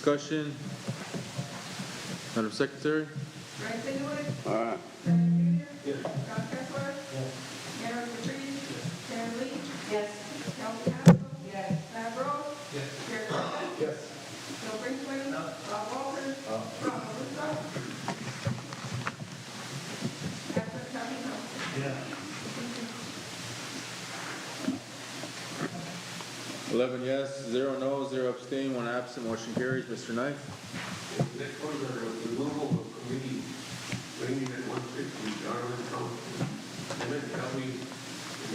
Discussion. Madam Secretary? Brian Singlewood. Aye. Brian Junior. Yes. John Kessler. Yes. Gary Patrice. Sharon Lee. Yes. Kelsey Haskell. Yes. Matt Rose. Yes. Gary Coleman. Yes. Bill Brinkman. Bob Walters. Ron Russo. Absent Tommy Hunt. Yeah. 11 yes, 0 no, 0 abstain, 1 absent, motion carries. Mr. Knight? Next one is the removal of committee ranging at 160 Darwin Council. Emmett County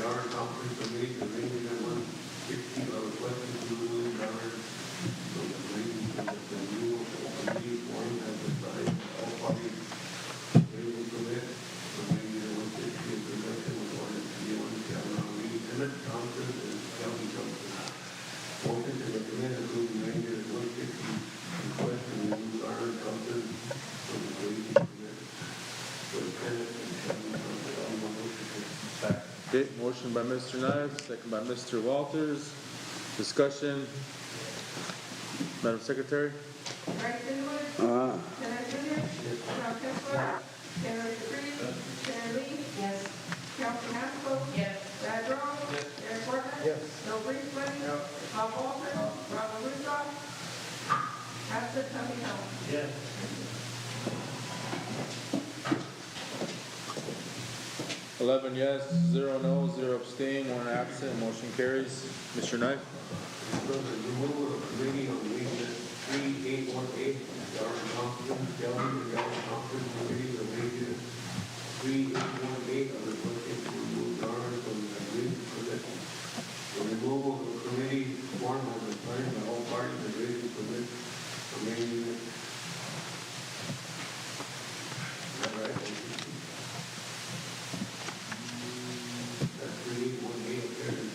Darwin Council Committee ranging at 160 are requesting to remove Darwin from the committee from the renewal committee form as assigned all parties able to commit from ranging at 160 in conjunction with ordinance 31 Calhoun Reed, Emmett Johnson, and Kelly Johnson. Motion to recommend approving ranging at 160 request to remove Darwin Johnson from the committee commit for Emmett and Kelly Johnson. Anyone motion to Okay, motion by Mr. Knight, second by Mr. Walters. Discussion. Madam Secretary? Brian Singlewood. Aye. Brian Junior. John Kessler. Gary Patrice. Sharon Lee. Yes. Kelsey Haskell. Yes. Brad Rose. Gary Coleman. Yes. Bill Brinkman. Bob Walters. Ron Russo. Absent Tommy Hunt. Yes. Eleven yes, 0 no, 0 abstain, 1 absent, motion carries. Mr. Knight? the removal of committee on maintenance 3818 Darwin Thompson, Kelly and Darwin Thompson committee of maintenance 3818 are requesting to remove Darwin from the committee commit. The removal of the committee form has been signed by all parties agreed to commit for maintenance. Is that right? That's 3818 there.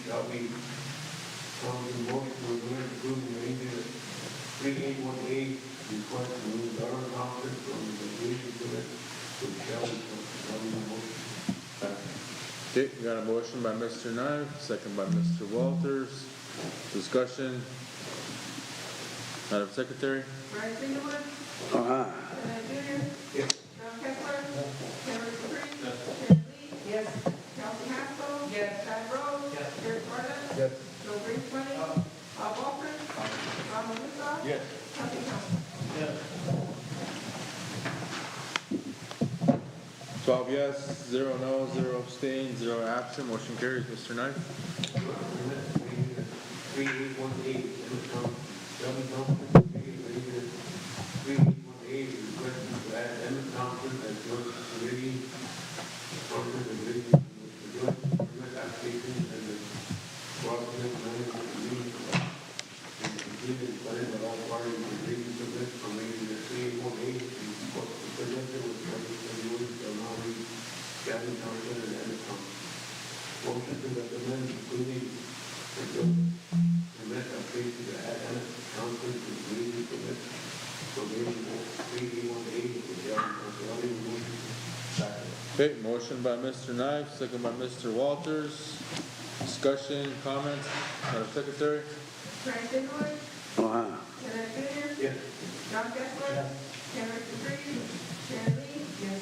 Shall be found in motion to recommend approving ranging 3818 request to remove Darwin Thompson from the completion commit with Kelly motion. Okay, we got a motion by Mr. Knight, second by Mr. Walters. Discussion. Madam Secretary? Brian Singlewood. Aye. Brian Junior. Yes. John Kessler. Gary Patrice. Sharon Lee. Yes. Kelsey Haskell. Yes. Brad Rose. Yes. Gary Coleman. Yes. Bill Brinkman. Bob Walters. Ron Russo. Yes. Tommy Hunt. Yes. 12 yes, 0 no, 0 abstain, 0 absent, motion carries. Mr. Knight? 3818 Kelly Johnson committee ranging 3818 requesting to add Emmett Thompson as joint committee Thompson and Lee the joint permit application and the Rockland Management Committee and completed signed by all parties agreed to submit from ranging at 3818 presented with Kelly shall now read Gavin Johnson and Emmett Thompson. Motion to recommend including the joint permit application to add Emmett Thompson to the committee permit from ranging at 3818 with Gavin Johnson. Anyone motion to Okay, motion by Mr. Knight, second by Mr. Walters. Discussion, comments. Madam Secretary? Brian Singlewood. Aye. Brian Junior. Yes. John Kessler. Gary Patrice. Sharon Lee. Yes.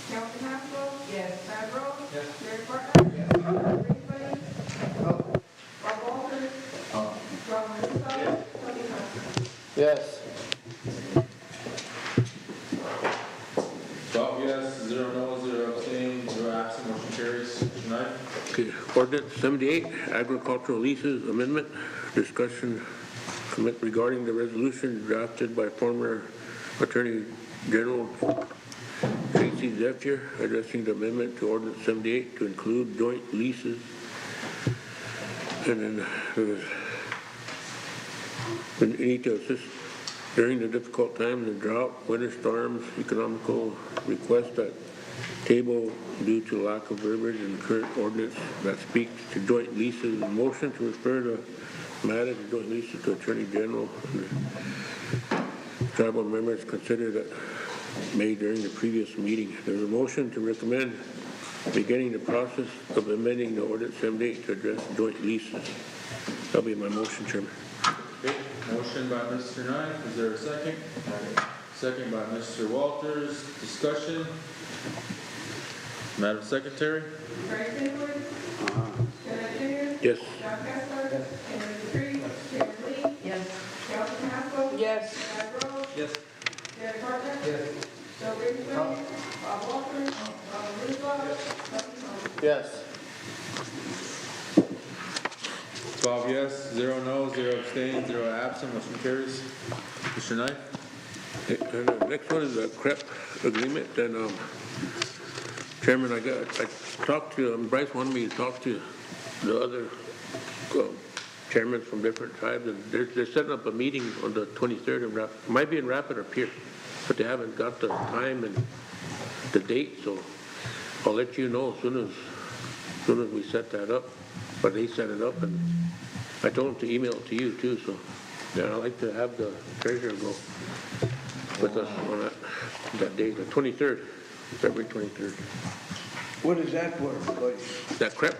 Kelsey Haskell. Yes. Brad Rose. Yes. Gary Coleman. Bill Brinkman. Bob Walters. Ron Russo. Tommy Hunt. Yes. 12 yes, 0 no, 0 abstain, 0 absent, motion carries. Mr. Knight? Okay, ordinance 78, agricultural leases amendment, discussion commit regarding the resolution drafted by former Attorney General Tracy Zephyr addressing the amendment to ordinance 78 to include joint leases. And then we need to assist during the difficult times of drought, winter storms, economical request that table due to lack of verbiage in the current ordinance that speaks to joint leases. A motion to refer the matter to joint leases to Attorney General. Tribal members consider that made during the previous meeting. There's a motion to recommend beginning the process of amending the ordinance 78 to address joint leases. That'll be my motion, Chairman. Okay, motion by Mr. Knight, is there a second? Second by Mr. Walters, discussion? Madam Secretary? Ray Stengler, Kenneth Junior, Yes. John Kessler, Kenneth Dupree, Sharon Lee, Yes. Elton Haskell, Yes. Brad Rose, Yes. Gary Parker, Joe Greenfield, Bob Walters, Robert Rizzo, Bucky Norman. Yes. 12 yes, 0 no, 0 abstain, 0 absent, motion carries. Mr. Knight? And the next one is a CREP agreement, and, Chairman, I talked to, Bryce wanted me to talk to the other, chairmen from different tribes, and they're setting up a meeting on the 23rd in Rapid, might be in Rapid or Pierce, but they haven't got the time and the date, so I'll let you know as soon as we set that up, but they set it up, and I told them to email it to you too, so, yeah, I'd like to have the treasurer go with us on that day, the 23rd, February 23rd. What is that for, buddy? That CREP,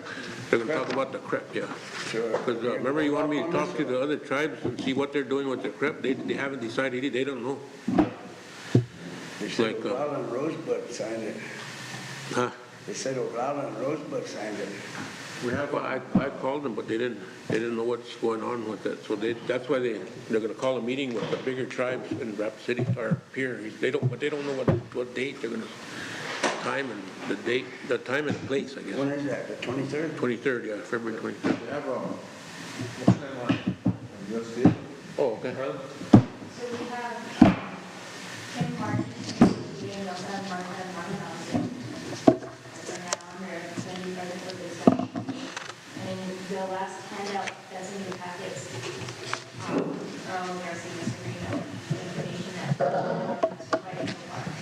they're gonna talk about the CREP, yeah. Sure. Because, remember you wanted me to talk to the other tribes and see what they're doing with their CREP? They haven't decided, they don't know. They said like, Oglala and Rosebud signed it. Huh? They said Oglala and Rosebud signed it. We have, Well, I called them, but they didn't know what's going on with that. So that's why they're gonna call a meeting with the bigger tribes in Rapid City, or Pierre. They don't know what date they're gonna, time and the date, the time and the place, I guess. When is that, the 23rd? 23rd, yeah, February 23rd. we have, what's that one? USDA? Oh, okay. Harlan? So we have Kim Martin, we also have Martha and Martin Allison. So now they're sending further for discussion. And the last handout that's in your packets, are all nursing agreement, the information that is provided so far. Sorry,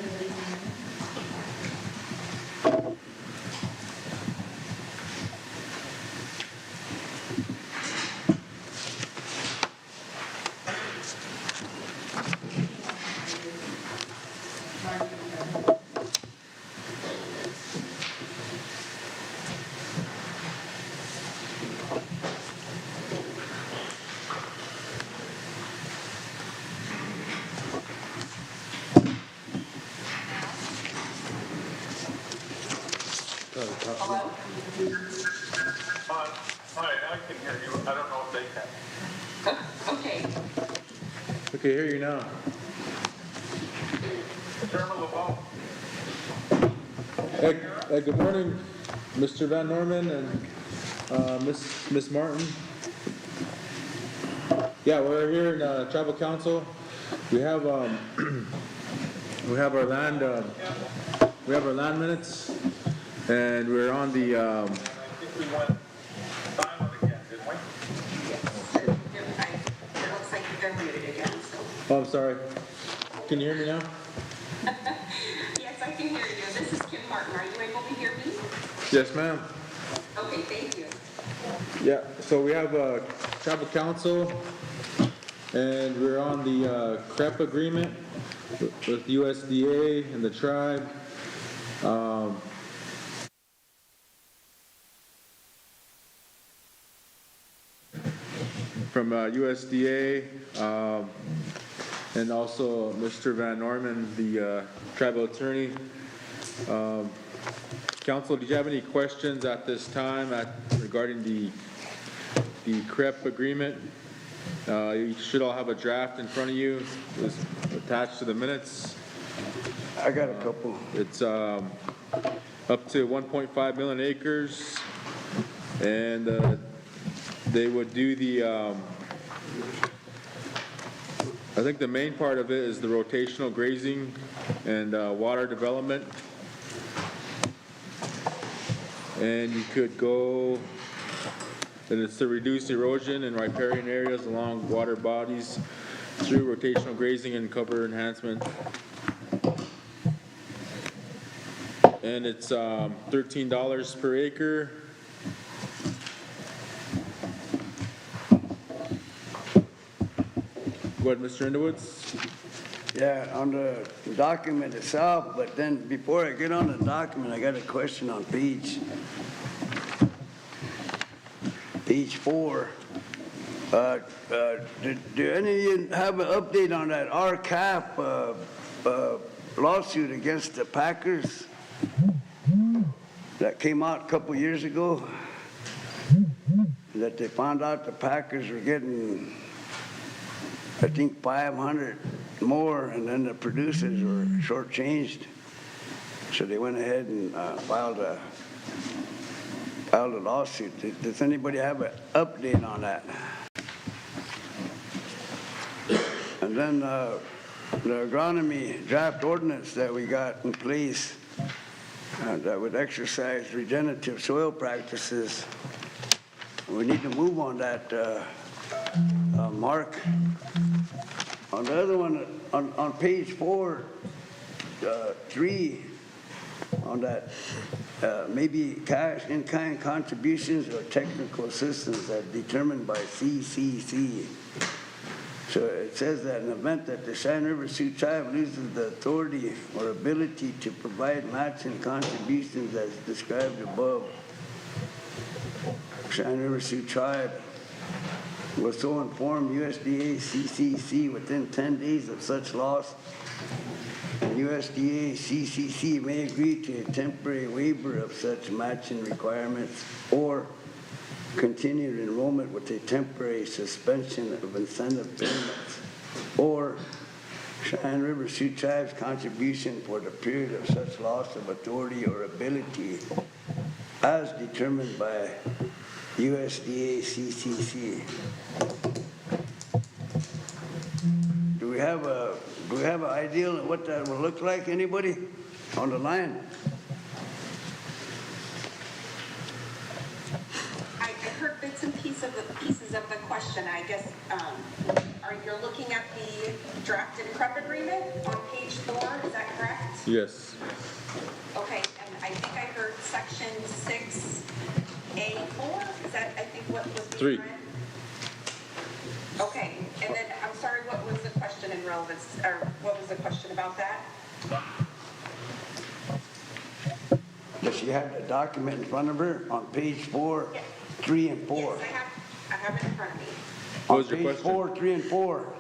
everybody's in there. Hello? Hi, I can hear you. I don't know if they can. Okay. Okay, hear you now. Chairman LeBeau, Hey, good morning, Mr. Van Norman and, Miss Martin. Yeah, we're here in, tribal council. We have, we have our land, minutes, and we're on the, I think we went silent again, didn't we? It looks like they're muted again, so. oh, I'm sorry. Can you hear me now? Yes, I can hear you. This is Kim Martin. Are you able to hear me? Yes, ma'am. Okay, thank you. Yeah, so we have a tribal council, and we're on the CREP agreement with USDA and the tribe. From USDA, and also Mr. Van Norman, the tribal attorney. Council, do you have any questions at this time regarding the CREP agreement? You should all have a draft in front of you. It's attached to the minutes. I got a couple. It's up to 1.5 million acres, and they would do the, I think the main part of it is the rotational grazing and water development. And you could go, and it's to reduce erosion in riparian areas along water bodies through rotational grazing and cover enhancement. And it's $13 per acre. Go ahead, Mr. Underwoods. Yeah, on the document itself, but then before I get on the document, I got a question on page 4. Do any of you have an update on that RCAP lawsuit against the Packers that came out a couple years ago? That they found out the Packers were getting, I think, 500 more, and then the producers were shortchanged. So they went ahead and filed a lawsuit. Does anybody have an update on that? And then the agronomy draft ordinance that we got in place that would exercise regenerative soil practices. We need to move on that, Mark. On the other one, on page 4, 3, on that, maybe cash in-kind contributions or technical assistance as determined by CCC. So it says that in the event that the Cheyenne River Sioux Tribe loses the authority or ability to provide matching contributions as described above, Cheyenne River Sioux Tribe will so inform USDA CCC within 10 days of such loss. And USDA CCC may agree to a temporary waiver of such matching requirements or continued enrollment with a temporary suspension of incentive payments or Cheyenne River Sioux Tribe's contribution for the period of such loss of authority or ability as determined by USDA CCC. Do we have an idea of what that will look like? Anybody on the line? I heard bits and pieces of the question. I guess, are you looking at the drafted prep agreement on page 4? Is that correct? Yes. Okay, and I think I heard section 6A4. Is that, I think, what was being 3. read? Okay, and then, I'm sorry, what was the question in relevance, or what was the question about that? Does she have the document in front of her on page 4, Yes. 3, and 4? Yes, I have it in front of me. What was your On page question? 4, 3, and 4.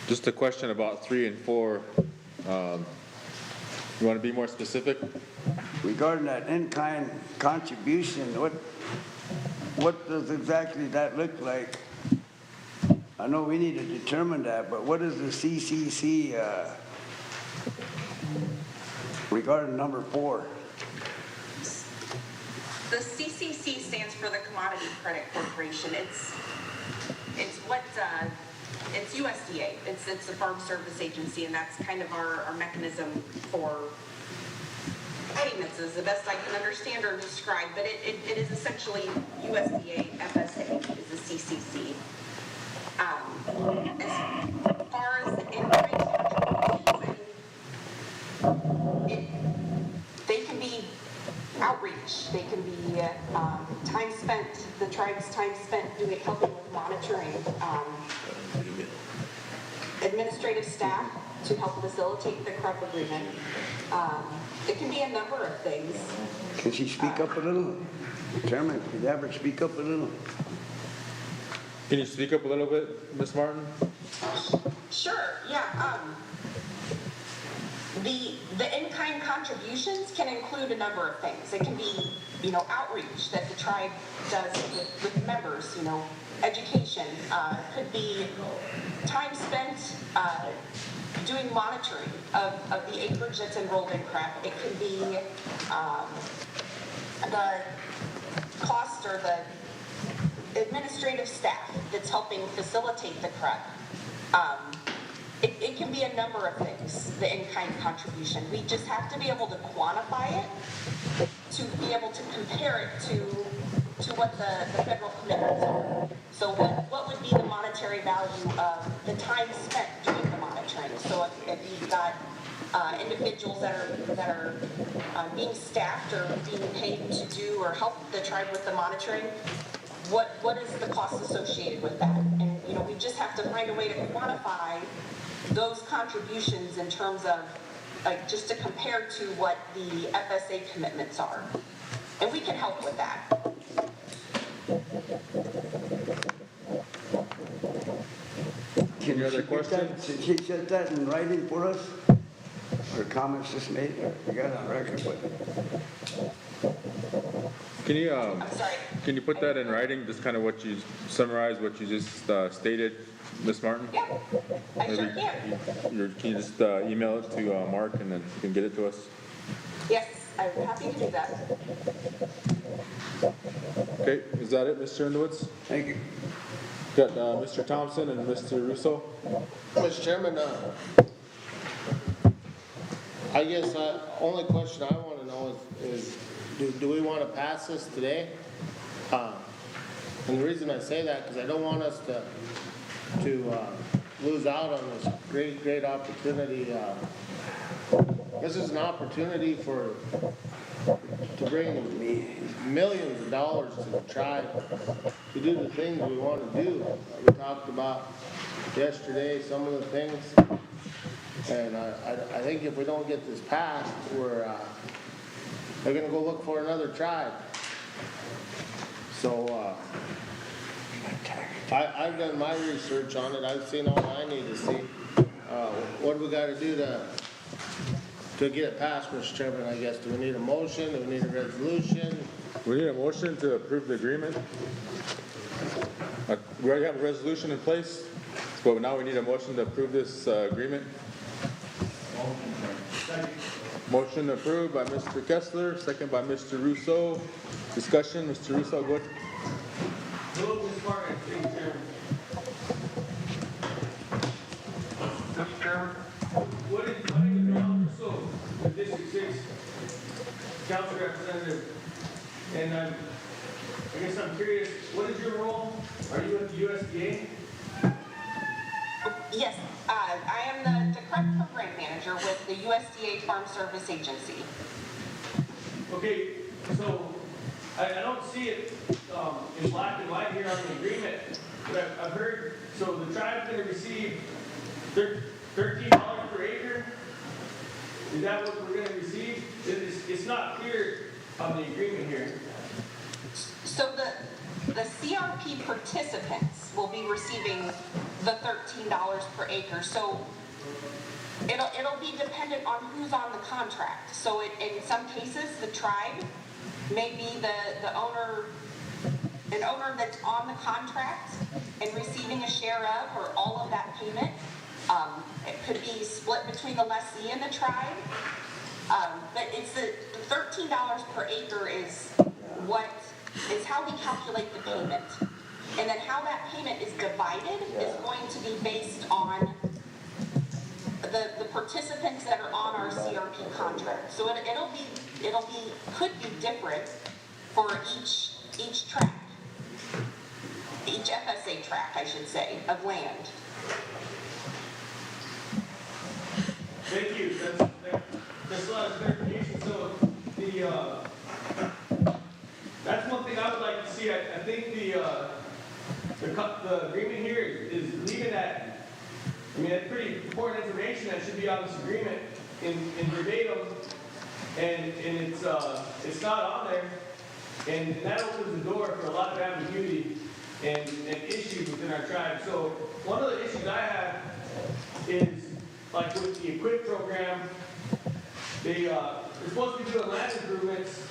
Just a question about 3 and 4. You want to be more specific? Regarding that in-kind contribution, what does exactly that look like? I know we need to determine that, but what is the CCC regarding number 4? The CCC stands for the Commodity Credit Corporation. It's USDA. It's the Farm Service Agency, and that's kind of our mechanism for payments, is the best I can understand or describe. But it is essentially USDA FSA is the CCC. As far as the in-kind contributions, they can be outreach. They can be time spent, the tribe's time spent helping with monitoring, administrative staff to help facilitate the CREP agreement. It can be a number of things. Can she speak up a little? Chairman, could you have her speak up a little? Can you speak up a little bit, Ms. Martin? Sure, yeah. The in-kind contributions can include a number of things. It can be, outreach that the tribe does with members, education. Could be time spent doing monitoring of the acreage that's enrolled in CREP. It could be the cost or the administrative staff that's helping facilitate the CREP. It can be a number of things, the in-kind contribution. We just have to be able to quantify it to be able to compare it to what the federal commitments are. So what would be the monetary value of the time spent doing the monitoring? So if you've got individuals that are being staffed or being paid to do or help the tribe with the monitoring, what is the cost associated with that? And, you know, we just have to find a way to quantify those contributions in terms of, like, just to compare to what the FSA commitments are. And we can help with that. Can Any other she get that- questions? Can she set that in writing for us? Or comments just made, or we got it on record with it? I'm sorry. Can you put that in writing, just kind of what you, summarize what you just stated, Ms. Martin? Yeah, I sure Maybe can. Can you just email it to Mark and then you can get it to us? Yes, I'm happy to do that. Okay, is that it, Mr. Underwoods? Thank you. Got Mr. Thompson and Mr. Russo? Mr. Chairman, I guess only question I want to know is do we want to pass this today? And the reason I say that, because I don't want us to lose out on this great opportunity. This is an opportunity to bring millions of dollars to the tribe to do the things we want to do. We talked about yesterday some of the things, and I think if we don't get this passed, they're going to go look for another tribe. So I've done my research on it. I've seen all I need to see. What do we got to do to get it passed, Mr. Chairman, I guess? Do we need a motion? Do we need a resolution? We need a motion to approve the agreement. We already have a resolution in place, but now we need a motion to approve this agreement. Motion approved by Mr. Kessler, second by Mr. Russo. Discussion, Mr. Russo, go ahead. Hello, Ms. Martin, thank you, Chairman. Mr. Chairman? My name is Ronald Russo, the District 6 Council Representative. And I guess I'm curious, what is your role? Are you with the USDA? Yes, I am the correct program manager with the USDA Farm Service Agency. Okay, so I don't see it in black and white here on the agreement, but I've heard, so the tribe's gonna receive $13 per acre? Is that what we're gonna receive? It's not clear on the agreement here. So the CRP participants will be receiving the $13 per acre. So it'll be dependent on who's on the contract. So in some cases, the tribe may be the owner, an owner that's on the contract and receiving a share of or all of that payment. It could be split between the lessee and the tribe. But it's the $13 per acre is how we calculate the payment. And then how that payment is divided is going to be based on the participants that are on our CRP contract. So could be different for each tract, each FSA tract, I should say, of land. Thank you, that's a lot of clarification. So that's one thing I would like to see. I think the agreement here is leaving that. I mean, that's pretty important information that should be on this agreement in verbatim, and it's not on there, and that opens the door for a lot of ambiguity and issues within our tribe. So one of the issues I have is like with the EQUIP program, they're supposed to be doing land improvements,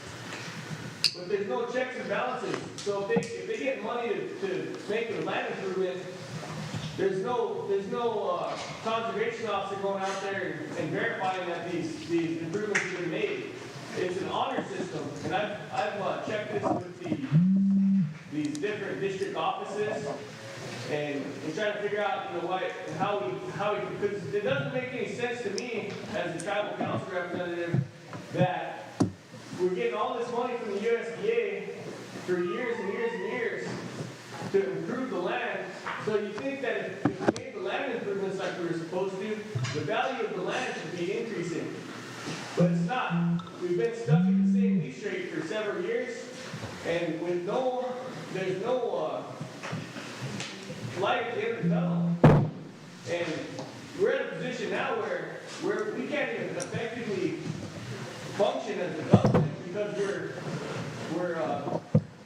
but there's no checks and balances. So if they get money to make the land improvement, there's no conservation officer going out there and verifying that these improvements have been made. It's an honor system, and I've checked this with these different district offices, and trying to figure out, how we, because it doesn't make any sense to me as a tribal council representative that we're getting all this money from the USDA for years and years and years to improve the land. So you think that if we made the land improvements like we were supposed to, the value of the land should be increasing. But it's not. We've been stuck in the same lease rate for several years, and with no there's no, light at the end of the tunnel. And we're in a position now where we can't even effectively function as a government because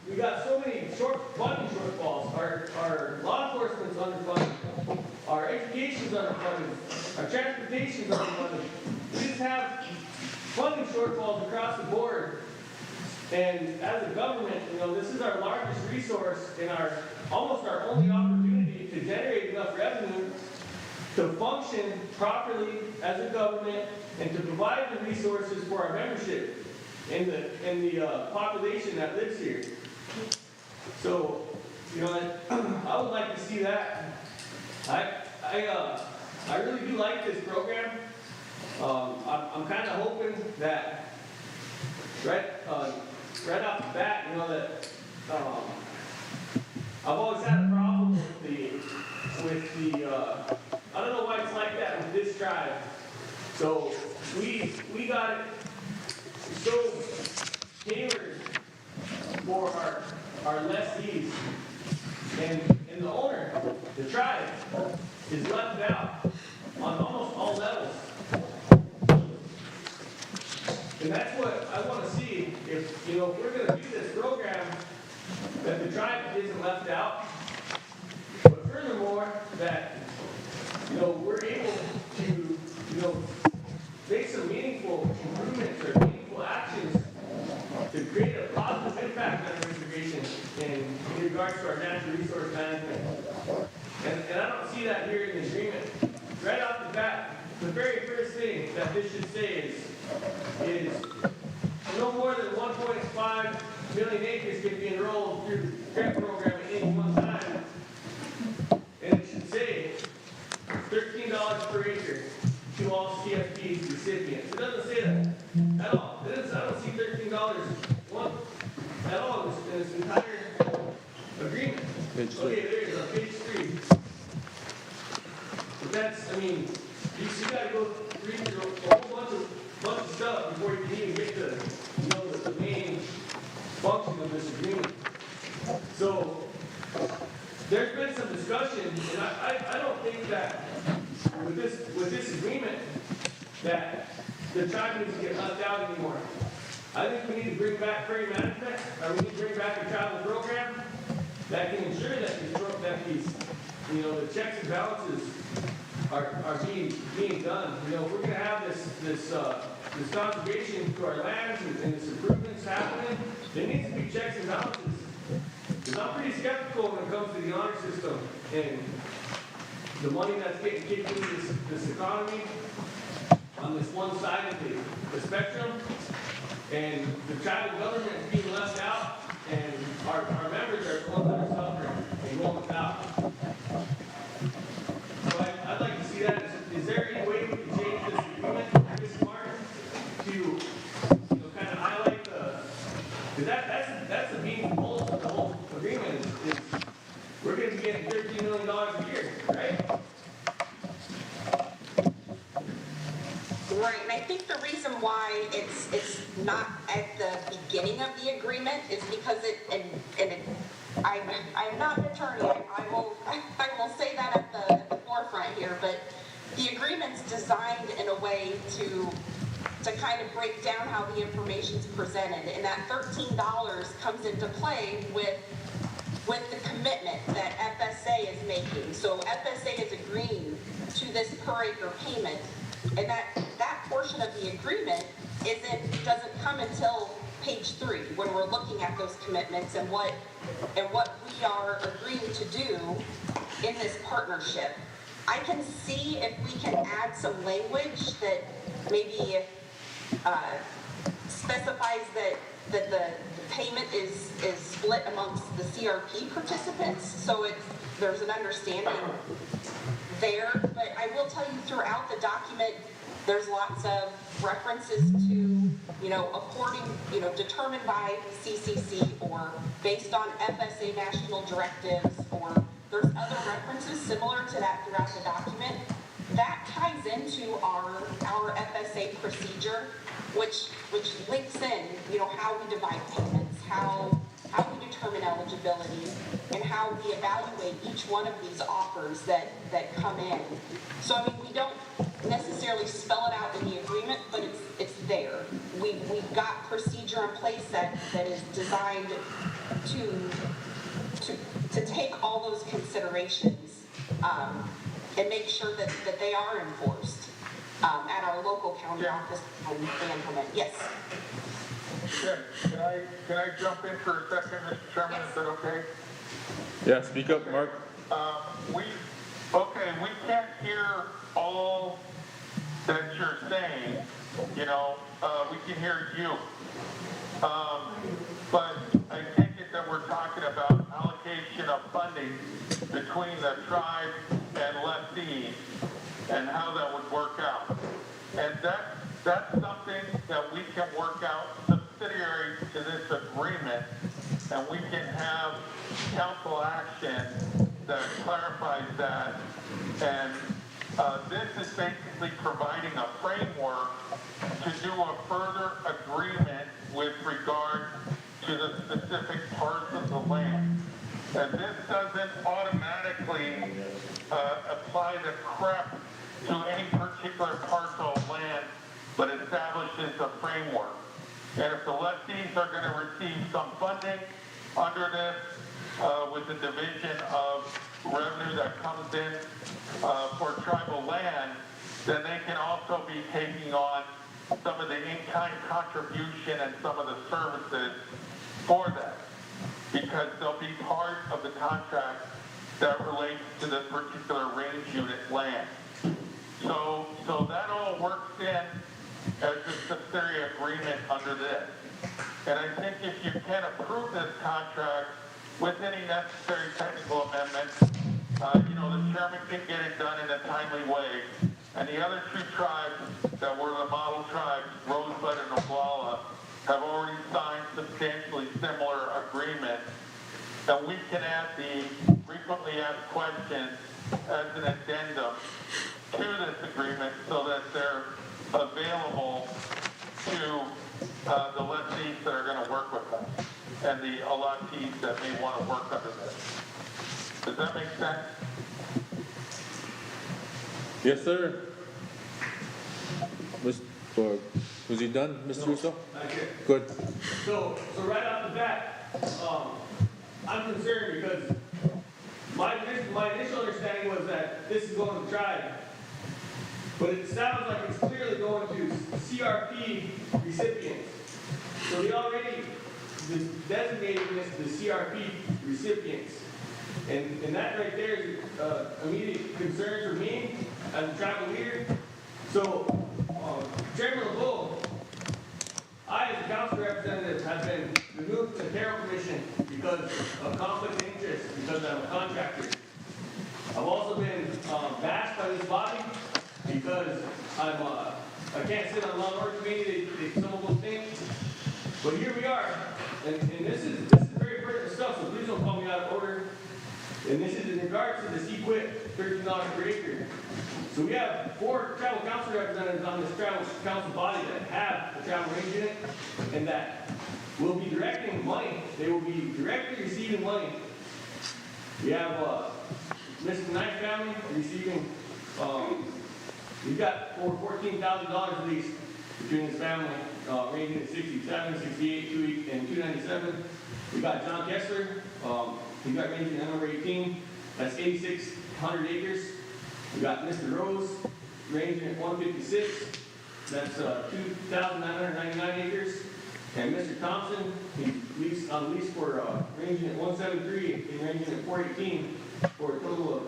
we got so many funding shortfalls. Our law enforcement's underfunded, our education's underfunded, our transportation's underfunded. We just have funding shortfalls across the board. And as a government, this is our largest resource and almost our only opportunity to generate enough revenue to function properly as a government and to provide the resources for our membership and the population that lives here. So, I would like to see that. I really do like this program. I'm kind of hoping that right off the bat, that I've always had a problem with the I don't know why it's like that with this tribe. So we got it so tailored for our lessees, and the owner, the tribe, is left out on almost all levels. And that's what I want to see, if we're going to do this program, that the tribe isn't left out, but furthermore, that we're able to make some meaningful improvements or meaningful actions to create a positive impact on our integration in regards to our natural resource management. And I don't see that here in the agreement. Right off the bat, the very first thing that this should say is no more than 1.5 million acres can be enrolled through the grant program at any one time. And it should say $13 per acre to all CFP recipients. It doesn't say that at all. I don't see $13 at all in this entire agreement. Okay, there it is on page 3. But that's, you got to go read through a whole bunch of stuff before you can even get to the main function of this agreement. So there's been some discussion, and I don't think that with this agreement that the tribe needs to get left out anymore. I think we need to bring back prairie management, or we need to bring back a tribal program that can ensure that these the checks and balances are being done. If we're going to have this conservation to our lands and this improvements happening, there needs to be checks and balances. Because I'm pretty skeptical when it comes to the honor system and the money that's getting kicked into this economy on this one side of the spectrum, and the tribal government is being left out, and our members are the ones that are suffering and going without. So I'd like to see that. Is there any way we can change this agreement, Ms. Martin, to kind of highlight because that's the meaning of the whole agreement is we're going to be getting $13 million a year, right? Right, and I think the reason why it's not at the beginning of the agreement is because I'm not an attorney. I will say that at the forefront here, but the agreement's designed in a way to kind of break down how the information's presented, and that $13 comes into play with the commitment that FSA is making. So FSA is agreeing to this per acre payment, and that portion of the agreement doesn't come until page 3 when we're looking at those commitments and what we are agreeing to do in this partnership. I can see if we can add some language that maybe specifies that the payment is split amongst the CRP participants, so there's an understanding there. But I will tell you, throughout the document, there's lots of references to, according, determined by CCC or based on FSA national directives, or there's other references similar to that throughout the document. That ties into our FSA procedure, which links in, how we divide payments, how how we determine eligibility, and how we evaluate each one of these offers that come in. So, I mean, we don't necessarily spell it out in the agreement, but it's there. We've got procedure in place that is designed to take all those considerations and make sure that they are enforced at our local county office and implement. Yes. Okay, can I jump in for a second, Mr. Chairman, is that okay? Yeah, speak up, Mark. We can't hear all that you're saying, we can hear you. But I take it that we're talking about allocation of funding between the tribe and lessees and how that would work out. And that's something that we can work out subsidiary to this agreement, and we can have council action that clarifies that. And this is basically providing a framework to do a further agreement with regard to the specific parts of the land. And this doesn't automatically apply the CREP to any particular parcel of land, but establishes a framework. And if the lessees are going to receive some funding under this, with the division of revenue that comes in for tribal land, then they can also be taking on some of the in-kind contribution and some of the services for that, because they'll be part of the contract that relates to the particular range unit land. So that all works in as a subsidiary agreement under this. And I think if you can approve this contract with any necessary technical amendments, the chairman can get it done in a timely way. And the other two tribes that were the model tribes, Rosebud and Oglala, have already signed substantially similar agreements. And we can add the frequently asked questions as an addendum to this agreement so that they're available to the lessees that are going to work with us and the allottees that may want to work under this. Does that make sense? Yes, sir. Was he done, Mr. Russo? Not yet. Good. So right off the bat, I'm concerned because my initial understanding was that this is going to the tribe, but it sounds like it's clearly going to CRP recipients. So they already designated this the CRP recipients. And that right there is immediate concern for me as a tribal leader. So, Chairman LeBeau, I as a council representative have been removed from the Carroll Commission because of conflict of interest, because I'm a contractor. I've also been bashed by this body because I can't sit on the law and order committee, some of those things. But here we are, and this is very pertinent stuff, so please don't call me out of order. And this is in regards to this equip $13 per acre. So we have 4 tribal council representatives on this tribal council body that have the tribal range unit and that will be directing money. They will be directly receiving money. We have Mr. Knight family receiving, we've got over $14,000 at least between this family, ranging at 67, 68, 2 and 297. We got John Kessler. We got ranging at number 18, that's 8,600 acres. We got Mr. Rose, ranging at 156, that's 2,999 acres. And Mr. Thompson, he's on lease for ranging at 173 and ranging at 418 for a total of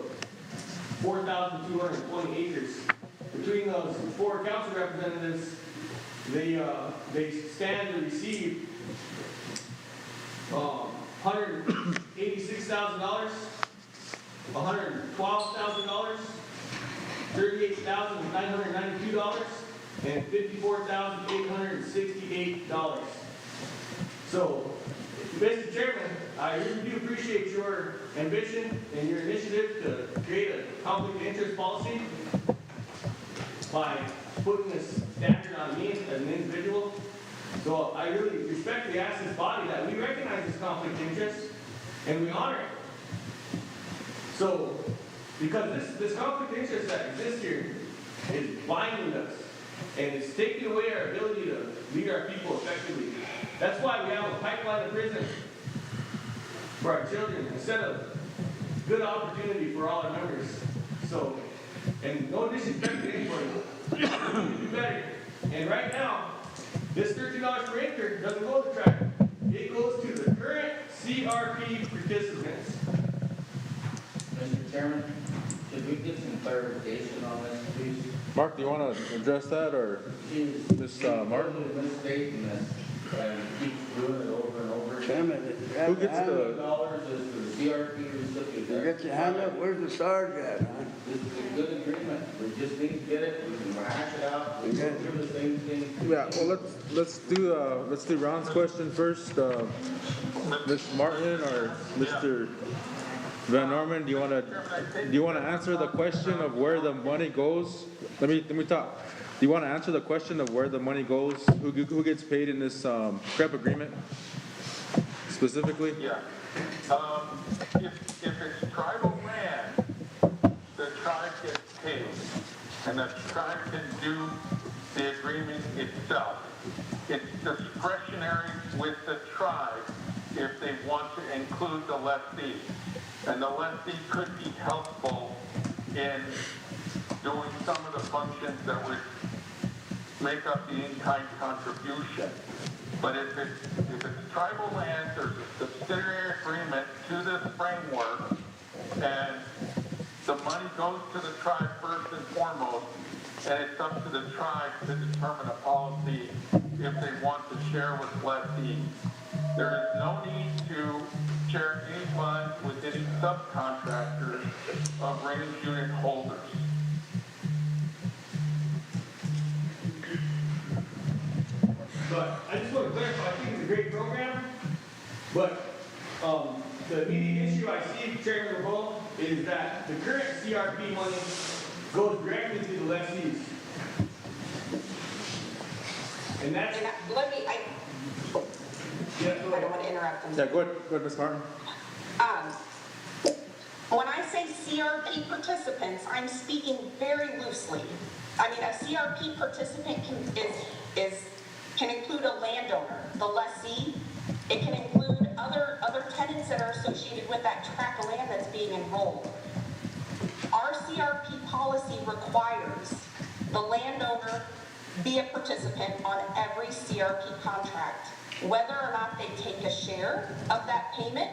4,220 acres. Between those 4 council representatives, they stand to receive $186,000, $112,000, $38,992, and $54,868. So, Mr. Chairman, I really do appreciate your ambition and your initiative to create a conflict of interest policy by putting this standard on me as an individual. So I really respectfully ask this body that we recognize this conflict of interest and we honor it. So, because this conflict of interest that exists here is blinding us and it's taking away our ability to lead our people effectively. That's why we have a pipeline of prison for our children instead of good opportunity for all our members. So, and no disrespect to anybody, we can do better. And right now, this $13 per acre doesn't go to the track. It goes to the current CRP participants. Mr. Chairman, could we get some clarification on this, please? Mark, do you want to address that, or Ms. Martin? Misstating this, and keep doing it over and over. Chairman, Who gets the, $100 is for the CRP recipient. you get your hand up, where's the sarge at, huh? This is a good agreement. We just need to get it. We can hash it out. We can do the same thing. yeah, well, let's do Ron's question first. Ms. Martin or Mr. Van Norman, do you want to answer the question of where the money goes? Let me talk. Do you want to answer the question of where the money goes? Who gets paid in this CREP agreement specifically? Yeah. If it's tribal land, the tribe gets paid, and the tribe can do the agreement itself. It's discretionary with the tribe if they want to include the lessee. And the lessee could be helpful in doing some of the functions that would make up the in-kind contribution. But if it's tribal land, there's a subsidiary agreement to this framework, and the money goes to the tribe first and foremost, and it's up to the tribe to determine a policy if they want to share with lessees. There is no need to share any funds with any subcontractors of range unit holders. But I just want to clarify, I think it's a great program, but the immediate issue I see, Chairman LeBeau, is that the current CRP money goes directly to the lessees. And that's, And let me, I yeah, don't want to interrupt them. Yeah, go ahead, Ms. Martin. When I say CRP participants, I'm speaking very loosely. I mean, a CRP participant can include a landowner, the lessee. It can include other tenants that are associated with that tract of land that's being enrolled. Our CRP policy requires the landowner be a participant on every CRP contract. Whether or not they take a share of that payment,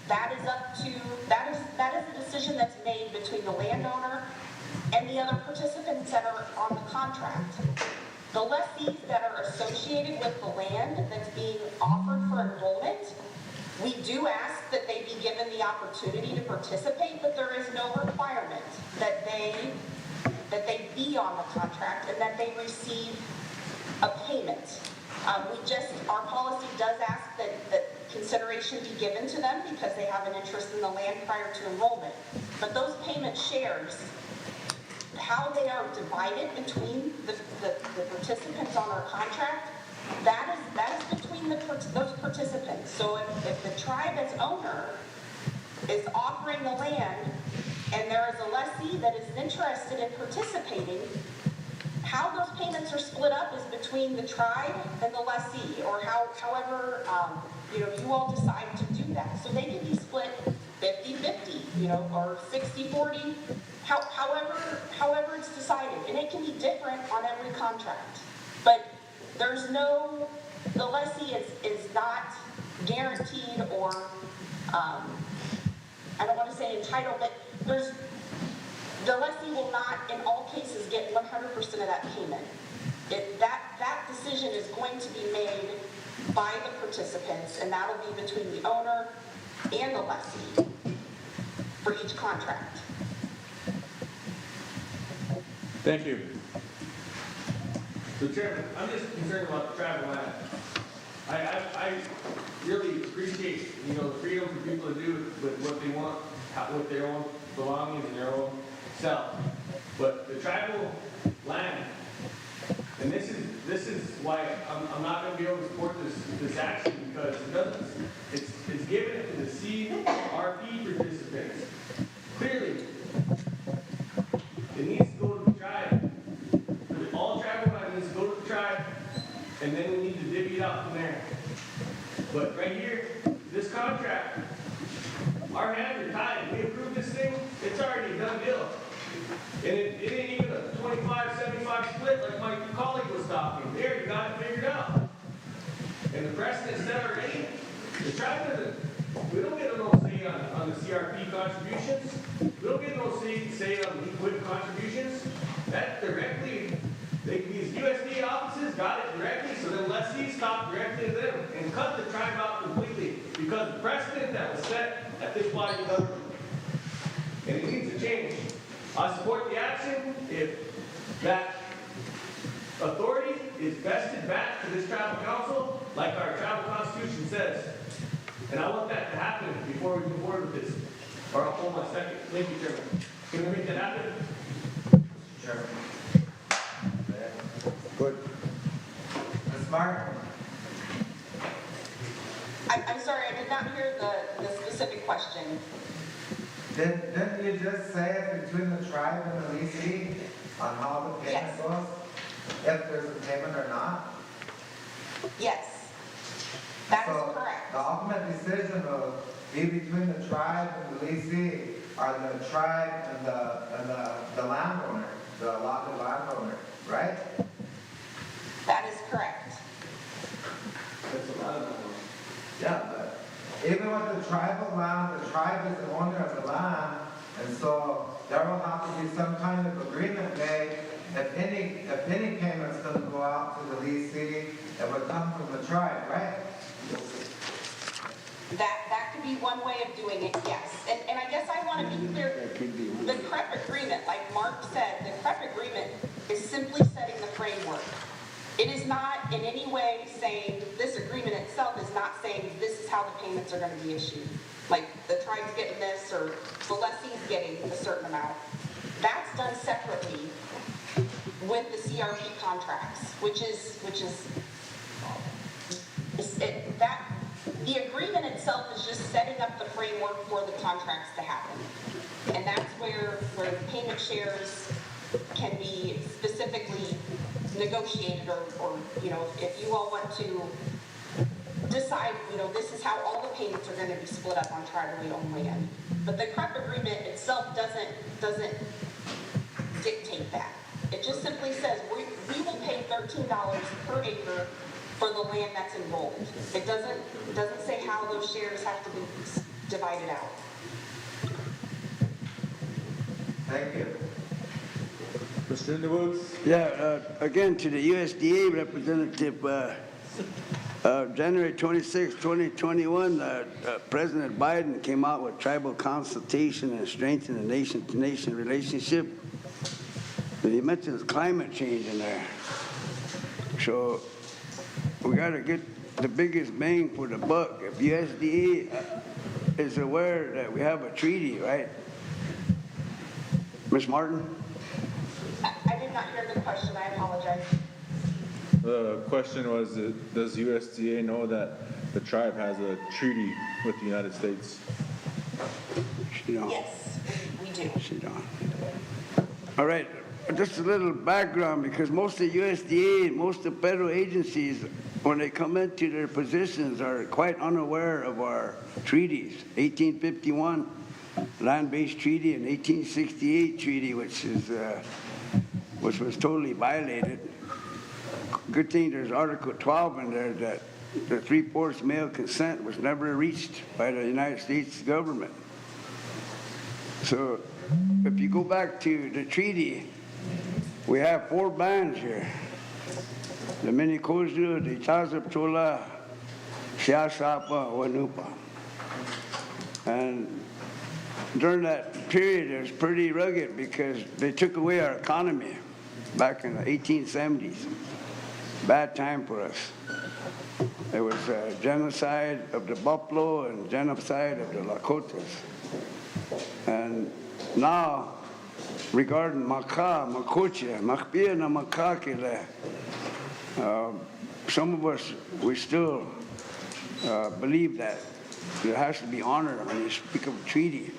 that is a decision that's made between the landowner and the other participants that are on the contract. The lessees that are associated with the land that's being offered for enrollment, we do ask that they be given the opportunity to participate, but there is no requirement that they be on the contract and that they receive a payment. Our policy does ask that consideration be given to them because they have an interest in the land prior to enrollment. But those payment shares, how they are divided between the participants on our contract, that is between those participants. So if the tribe as owner is offering the land and there is a lessee that is interested in participating, how those payments are split up is between the tribe and the lessee, or however you all decide to do that. So they can be split 50-50, or 60-40, however it's decided. And it can be different on every contract. But the lessee is not guaranteed or, I don't want to say entitled, but the lessee will not, in all cases, get 100% of that payment. That decision is going to be made by the participants, and that'll be between the owner and the lessee for each contract. Thank you. So Chairman, I'm just concerned about the tribal land. I really appreciate, the freedom for people to do with what they want, with their own belongings and their own self. But the tribal land, and this is this is why I'm not gonna be able to support this action, because it doesn't, it's given it to the CRP participants. Clearly, it needs to go to the tribe. All tribal land needs to go to the tribe, and then we need to divvy it out from there. But right here, this contract, our hands are tied. We approve this thing, it's already a done deal. And it ain't even a 25-75 split like my colleague was talking. There, you got it figured out. And the precedent set already, the tribe doesn't, we don't get no say on the CRP contributions. We don't get no say on the equipment contributions. That directly, these USDA offices got it directly, so then lessees talk directly to them and cut the tribe out completely, because the precedent that was set at this body of government. And it needs to change. I support the action if that authority is vested back to this tribal council, like our tribal constitution says. And I want that to happen before we move forward with this. Or I'll hold my second. Thank you, Chairman. Can we make that happen? Chairman. Good. Ms. Martin? I'm sorry, I did not hear the specific question. Didn't you just say it's between the tribe and the leasing on how the payment Yes. goes? If there's a payment or not? Yes, that is So correct. the ultimate decision will be between the tribe and the leasing, or the tribe and the landowner, the allotted landowner, right? That is correct. That's a lot of money. Yeah, but even with the tribal land, the tribe is the owner of the land, and so there will have to be some kind of agreement made. If any payment's gonna go out to the leasing, it would come from the tribe, right? That could be one way of doing it, yes. And I guess I want to be clear, the CREP agreement, like Mark said, the CREP agreement is simply setting the framework. It is not in any way saying, this agreement itself is not saying this is how the payments are going to be issued. Like the tribe's getting this or the lessee's getting a certain amount. That's done separately with the CRP contracts, the agreement itself is just setting up the framework for the contracts to happen. And that's where payment shares can be specifically negotiated or if you all want to decide, this is how all the payments are going to be split up on tribally owned land. But the CREP agreement itself doesn't dictate that. It just simply says we will pay $13 per acre for the land that's enrolled. It doesn't say how those shares have to be divided out. Thank you. Mr. Underwoods? Yeah, again, to the USDA representative, January 26, 2021, President Biden came out with tribal consultation and strengthen the nation-to-nation relationship. And he mentions climate change in there. So we got to get the biggest bang for the buck. If USDA is aware that we have a treaty, right? Ms. Martin? I did not hear the question. I apologize. The question was, does USDA know that the tribe has a treaty with the United States? She don't. Yes, we do. She don't. All right, just a little background, because most of USDA, most of federal agencies, when they come into their positions, are quite unaware of our treaties. 1851 land-based treaty and 1868 treaty, which was totally violated. Good thing there's Article 12 in there that the 3/4 male consent was never reached by the United States government. So if you go back to the treaty, we have 4 bands here. The Minikozu, the Tazapchola, Siasapa, Wanupa. And during that period, it was pretty rugged because they took away our economy back in the 1870s. Bad time for us. There was a genocide of the Buffalo and genocide of the Lakotas. And now, regarding Maka, Makocha, Makpia na Makakile, Some of us, we still believe that there has to be honor when you speak of a treaty.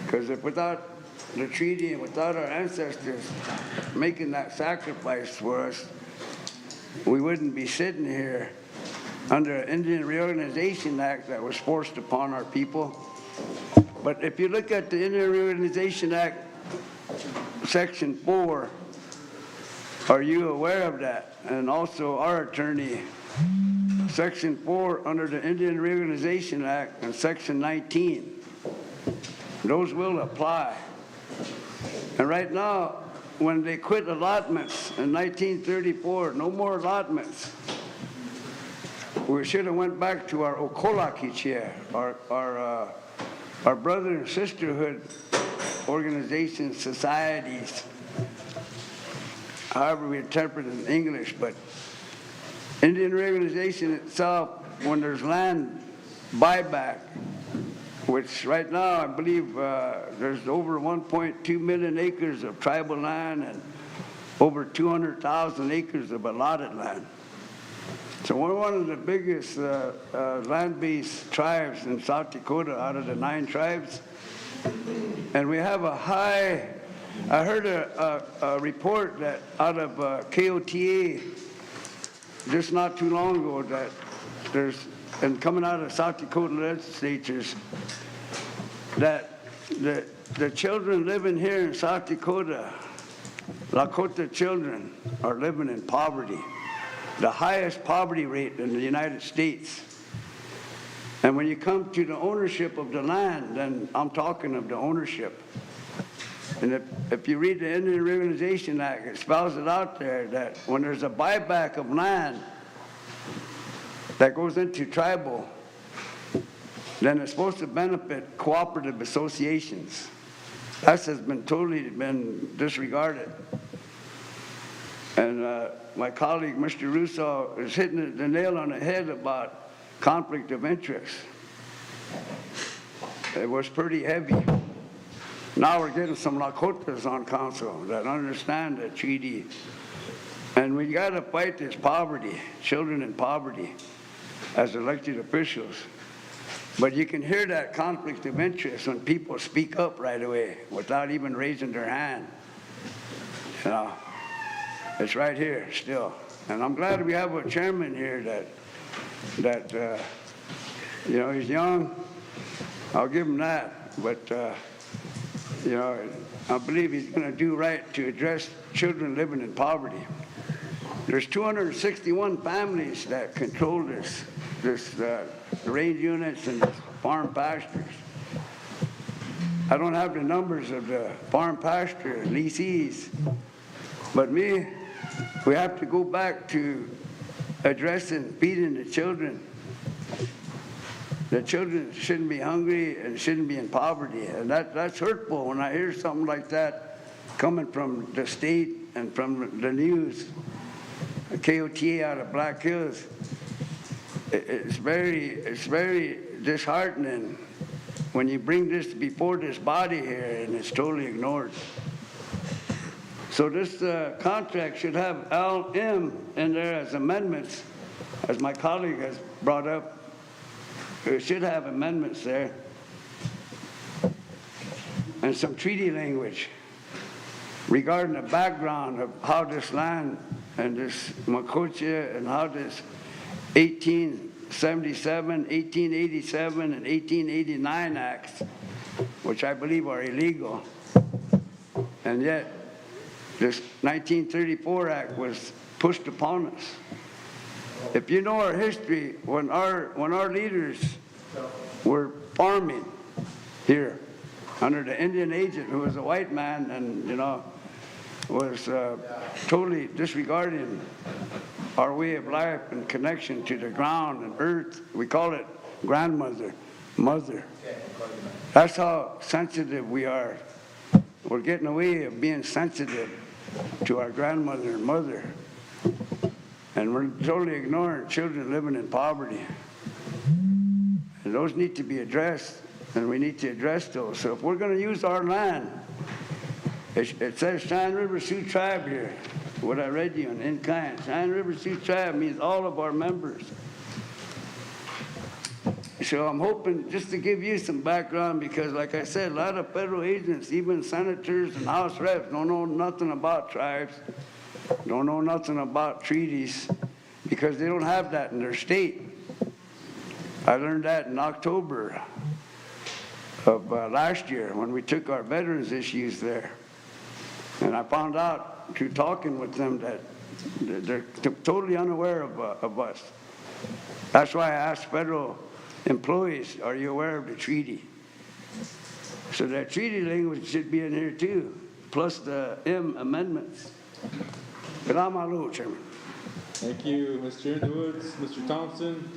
Because if without the treaty and without our ancestors making that sacrifice for us, we wouldn't be sitting here under an Indian Reorganization Act that was forced upon our people. But if you look at the Indian Reorganization Act, Section 4, are you aware of that? And also our attorney, Section 4 under the Indian Reorganization Act and Section 19, those will apply. And right now, when they quit allotments in 1934, no more allotments. We should have went back to our Okolakichia, our brother and sisterhood organizations, societies, however we interpret it in English. But Indian Reorganization itself, when there's land buyback, which right now I believe there's over 1.2 million acres of tribal land and over 200,000 acres of allotted land. So we're one of the biggest land-based tribes in South Dakota out of the 9 tribes. And we have a high, I heard a report that out of KOTA just not too long ago that there's, and coming out of South Dakota legislatures, that the children living here in South Dakota, Lakota children, are living in poverty. The highest poverty rate in the United States. And when you come to the ownership of the land, then I'm talking of the ownership. And if you read the Indian Reorganization Act, it spells it out there that when there's a buyback of land that goes into tribal, then it's supposed to benefit cooperative associations. That has been totally disregarded. And my colleague, Mr. Russo, is hitting the nail on the head about conflict of interest. It was pretty heavy. Now we're getting some Lakotas on council that understand the treaty. And we got to fight this poverty, children in poverty, as elected officials. But you can hear that conflict of interest when people speak up right away without even raising their hand. You know, it's right here still. And I'm glad we have a chairman here that you know, he's young. I'll give him that. But, you know, I believe he's going to do right to address children living in poverty. There's 261 families that control this range units and farm pastures. I don't have the numbers of the farm pasture leasees, but we have to go back to addressing feeding the children. The children shouldn't be hungry and shouldn't be in poverty, and that's hurtful when I hear something like that coming from the state and from the news. KOTA out of Black Hills. It's very disheartening when you bring this before this body here and it's totally ignored. So this contract should have LM in there as amendments, as my colleague has brought up. It should have amendments there and some treaty language regarding the background of how this land and this Makocha and how this 1877, 1887, and 1889 acts, which I believe are illegal, and yet this 1934 act was pushed upon us. If you know our history, when our leaders were farming here under the Indian agent who was a white man and, you know, was totally disregarding our way of life and connection to the ground and earth. We call it grandmother, mother. That's how sensitive we are. We're getting away of being sensitive to our grandmother and mother. And we're totally ignoring children living in poverty. And those need to be addressed, and we need to address those. So if we're going to use our land, it says Cheyenne River Sioux Tribe here. what I read you on in kind. Cheyenne River Sioux Tribe means all of our members. So I'm hoping just to give you some background because, like I said, a lot of federal agents, even senators and House reps, don't know nothing about tribes, don't know nothing about treaties because they don't have that in their state. I learned that in October of last year when we took our veterans issues there. And I found out through talking with them that they're totally unaware of us. That's why I asked federal employees, are you aware of the treaty? So that treaty language should be in here too, plus the M amendments. But I'm out of Chairman. Thank you, Mr. Underwoods, Mr. Thompson.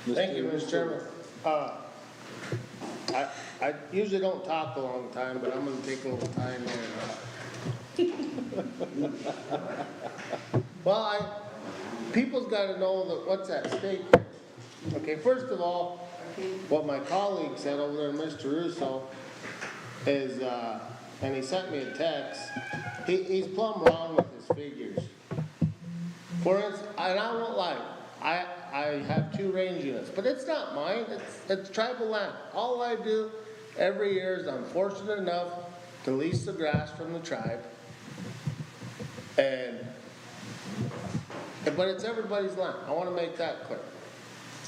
Thank you, Mr. Chairman. I usually don't talk a long time, but I'm gonna take a little time here. Well, people's gotta know that what's at stake here. Okay, first of all, what my colleague said over there, Mr. Russo, is, and he sent me a text, he's plumb wrong with his figures. For instance, and I won't lie, I have 2 range units, but it's not mine, it's tribal land. All I do every year is I'm fortunate enough to lease the grass from the tribe, but it's everybody's land. I want to make that clear.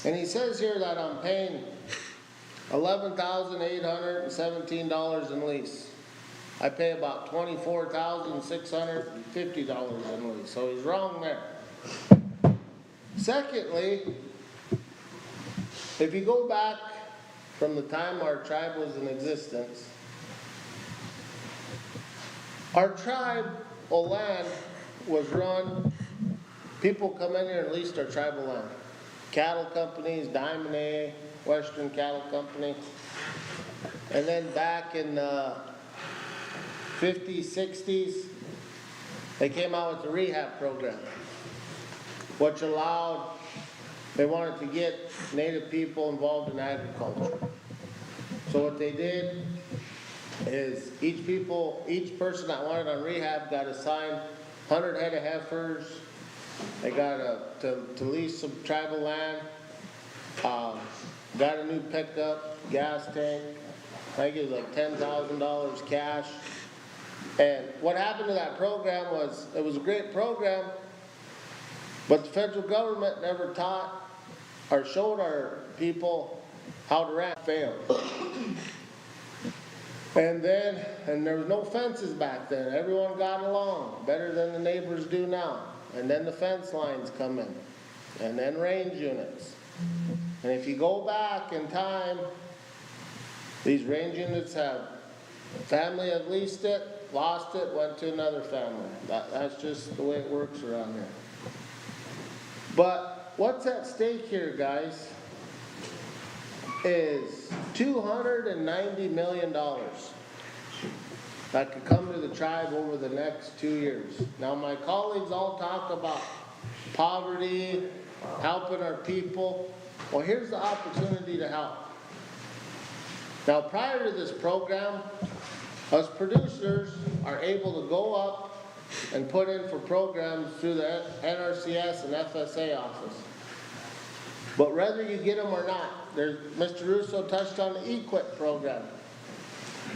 And he says here that I'm paying $11,817 in lease. I pay about $24,650 in lease, so he's wrong there. Secondly, if you go back from the time our tribe was in existence, our tribal land was run, people come in here and leased our tribal land. Cattle companies, Diamond A, Western Cattle Company. And then back in the 50s, 60s, they came out with the rehab program, which allowed, they wanted to get Native people involved in agriculture. So what they did is each person that wanted on rehab got assigned 100 head of heifers. They got to lease some tribal land, got a new pickup, gas tank. I think it was like $10,000 cash. And what happened to that program was, it was a great program, but the federal government never taught or showed our people how to ranch. Failed. And there was no fences back then. Everyone got along better than the neighbors do now. And then the fence lines come in, and then range units. And if you go back in time, these range units family had leased it, lost it, went to another family. That's just the way it works around here. But what's at stake here, guys, is $290 million that could come to the tribe over the next 2 years. Now, my colleagues all talk about poverty, helping our people. Well, here's the opportunity to help. Now, prior to this program, us producers are able to go up and put in for programs through the NRCS and FSA office. But whether you get them or not, Mr. Russo touched on the EQIP program.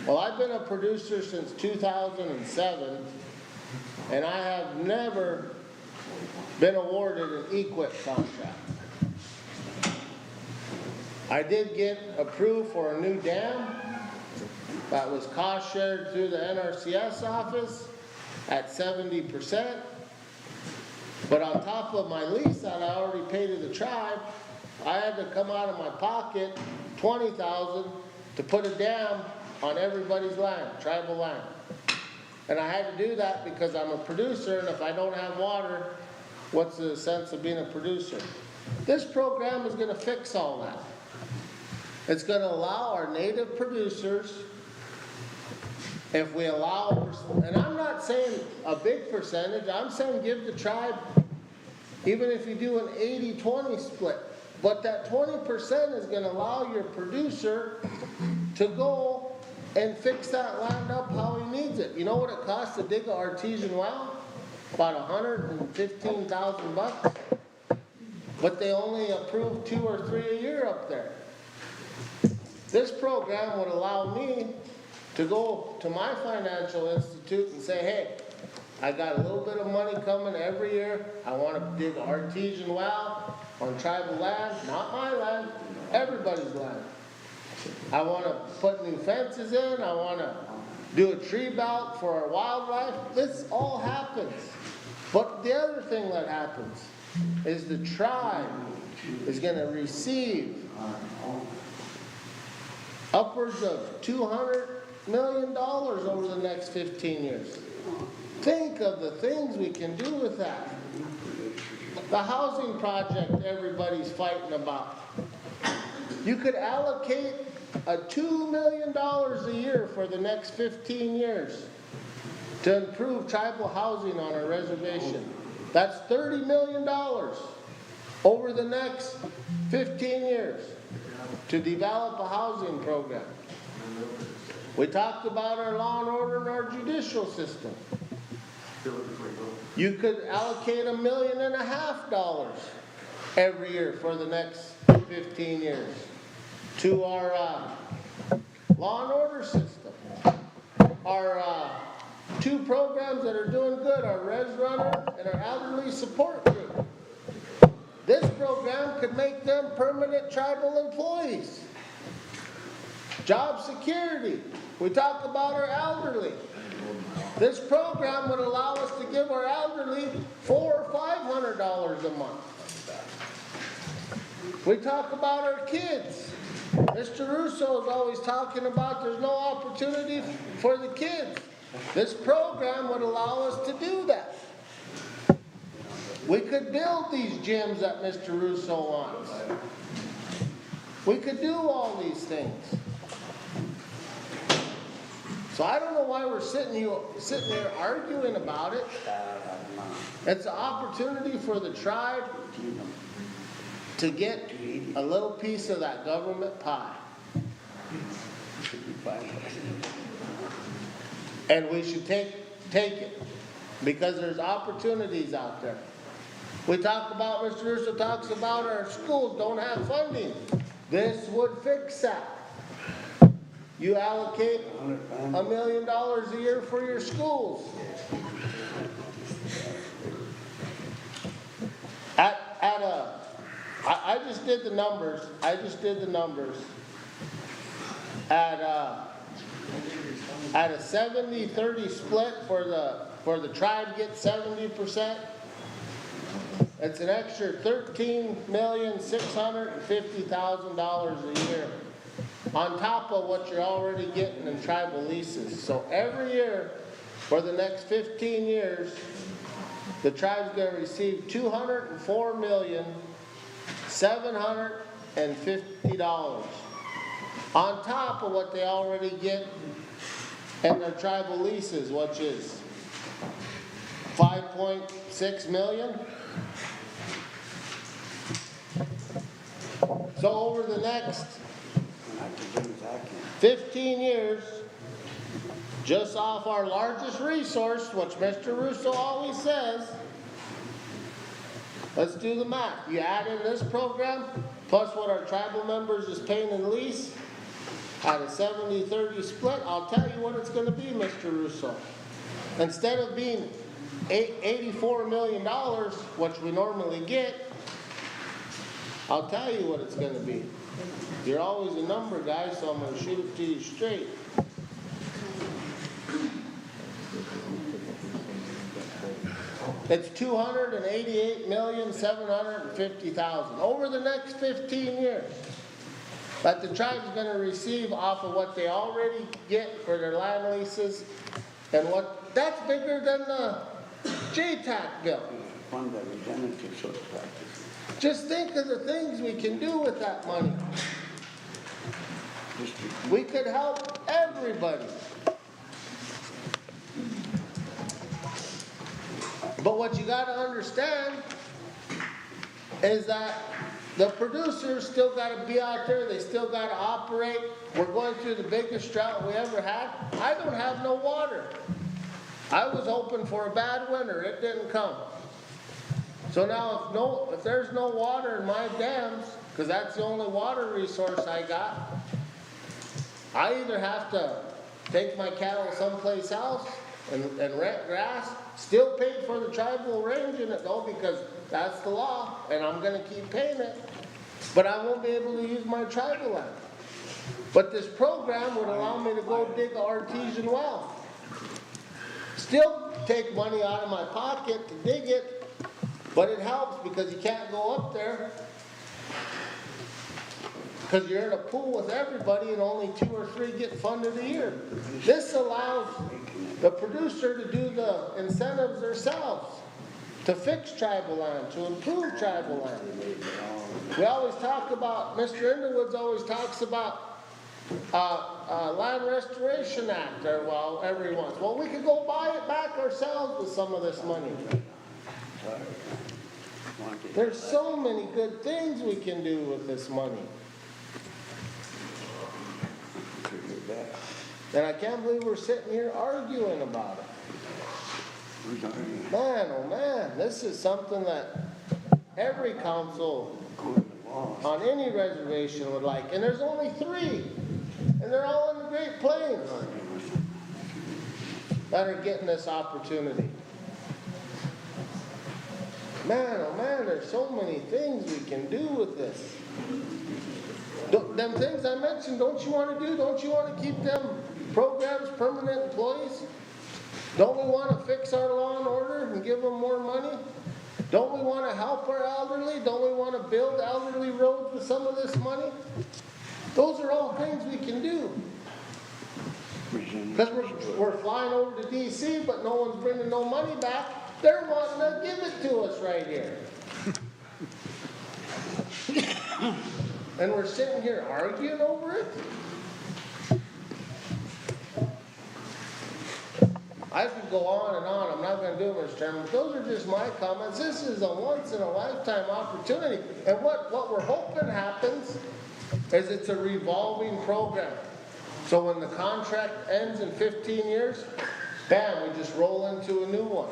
Well, I've been a producer since 2007, and I have never been awarded an EQIP contract. I did get approved for a new dam that was cost shared through the NRCS office at 70%. But on top of my lease that I already paid to the tribe, I had to come out of my pocket $20,000 to put a dam on everybody's land, tribal land. And I had to do that because I'm a producer, and if I don't have water, what's the sense of being a producer? This program is going to fix all that. It's going to allow our native producers, if we allow, and I'm not saying a big percentage, I'm saying give the tribe, even if you do an 80-20 split, but that 20% is going to allow your producer to go and fix that land up how he needs it. You know what it costs to dig an artesian well? about $115,000, but they only approve 2 or 3 a year up there. This program would allow me to go to my financial institute and say, hey, I got a little bit of money coming every year. I want to dig an artesian well on tribal land, not my land, everybody's land. I want to put new fences in. I want to do a tree belt for our wildlife. This all happens. But the other thing that happens is the tribe is going to receive upwards of $200 million over the next 15 years. Think of the things we can do with that. The housing project everybody's fighting about. You could allocate $2 million a year for the next 15 years to improve tribal housing on our reservation. That's $30 million over the next 15 years to develop a housing program. We talked about our law and order and our judicial system. You could allocate $1.5 million every year for the next 15 years to our law and order system. Our 2 programs that are doing good, our Res Runner and our Elderly Support Group. This program could make them permanent tribal employees. Job security. We talk about our elderly. This program would allow us to give our elderly $400 or $500 a month. We talk about our kids. Mr. Russo is always talking about there's no opportunity for the kids. This program would allow us to do that. We could build these gyms that Mr. Russo wants. We could do all these things. So I don't know why we're sitting here arguing about it. It's an opportunity for the tribe to get a little piece of that government pie. And we should take it because there's opportunities out there. We talk about, Mr. Russo talks about our schools don't have funding. This would fix that. You allocate $1 million a year for your schools. I just did the numbers. At a 70-30 split for the tribe gets 70%. It's an extra $13,650,000 a year on top of what you're already getting in tribal leases. So every year for the next 15 years, the tribe's going to receive $204,750,000 on top of what they already get in their tribal leases, which is $5.6 million. So over the next 15 years, just off our largest resource, which Mr. Russo always says, let's do the math. You add in this program, plus what our tribal members is paying in lease, at a 70-30 split, I'll tell you what it's going to be, Mr. Russo. Instead of being $84 million, which we normally get, I'll tell you what it's going to be. You're always a number guy, so I'm going to shoot it to you straight. It's $288,750,000 over the next 15 years that the tribe's going to receive off of what they already get for their land leases, and what that's bigger than the JTAC bill. Just think of the things we can do with that money. We could help everybody. But what you got to understand is that the producers still got to be out there. They still got to operate. We're going through the biggest drought we ever had. I don't have no water. I was hoping for a bad winter, it didn't come. So now if there's no water in my dams, because that's the only water resource I got, I either have to take my cattle someplace else and rent grass, still pay for the tribal range in it though, because that's the law, and I'm gonna keep paying it, but I won't be able to use my tribal land. But this program would allow me to go dig an artesian well. Still take money out of my pocket to dig it, but it helps because you can't go up there because you're in a pool with everybody and only 2 or 3 get funded a year. This allows the producer to do the incentives themselves, to fix tribal land, to improve tribal land. We always talk about, Mr. Underwood's always talks about Land Restoration Act, or well, every once. Well, we could go buy it back ourselves with some of this money. There's so many good things we can do with this money. And I can't believe we're sitting here arguing about it. Man, oh man, this is something that every council on any reservation would like. And there's only 3. And they're all in the Great Plains that are getting this opportunity. Man, oh man, there's so many things we can do with this. Them things I mentioned, don't you want to do? Don't you want to keep them programs permanent employees? Don't we want to fix our law and order and give them more money? Don't we want to help our elderly? Don't we want to build elderly roads with some of this money? Those are all things we can do. Because we're flying over to DC, but no one's bringing no money back. They're wanting to give it to us right here. And we're sitting here arguing over it? I could go on and on. I'm not going to do it, Mr. Chairman. But those are just my comments. This is a once-in-a-lifetime opportunity. And what we're hoping happens is it's a revolving program. So when the contract ends in 15 years, bam, we just roll into a new one.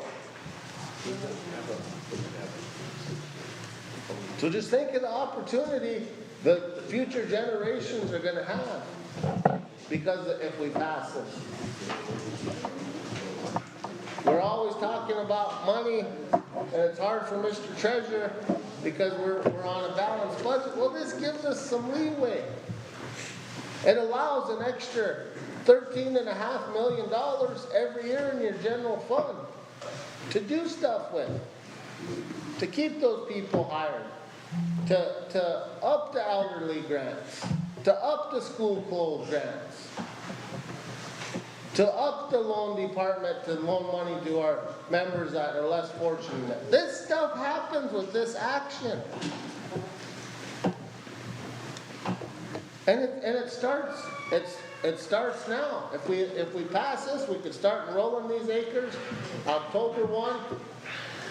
So just think of the opportunity the future generations are going to have because if we pass this. We're always talking about money, and it's hard for Mr. Treasurer because we're on a balanced budget. Well, this gives us some leeway. It allows an extra $13.5 million every year in your general fund to do stuff with, to keep those people hired, to up the elderly grants, to up the school clothes grants, to up the loan department to loan money to our members that are less fortunate. This stuff happens with this action. And it starts now. If we pass this, we could start enrolling these acres. October 1,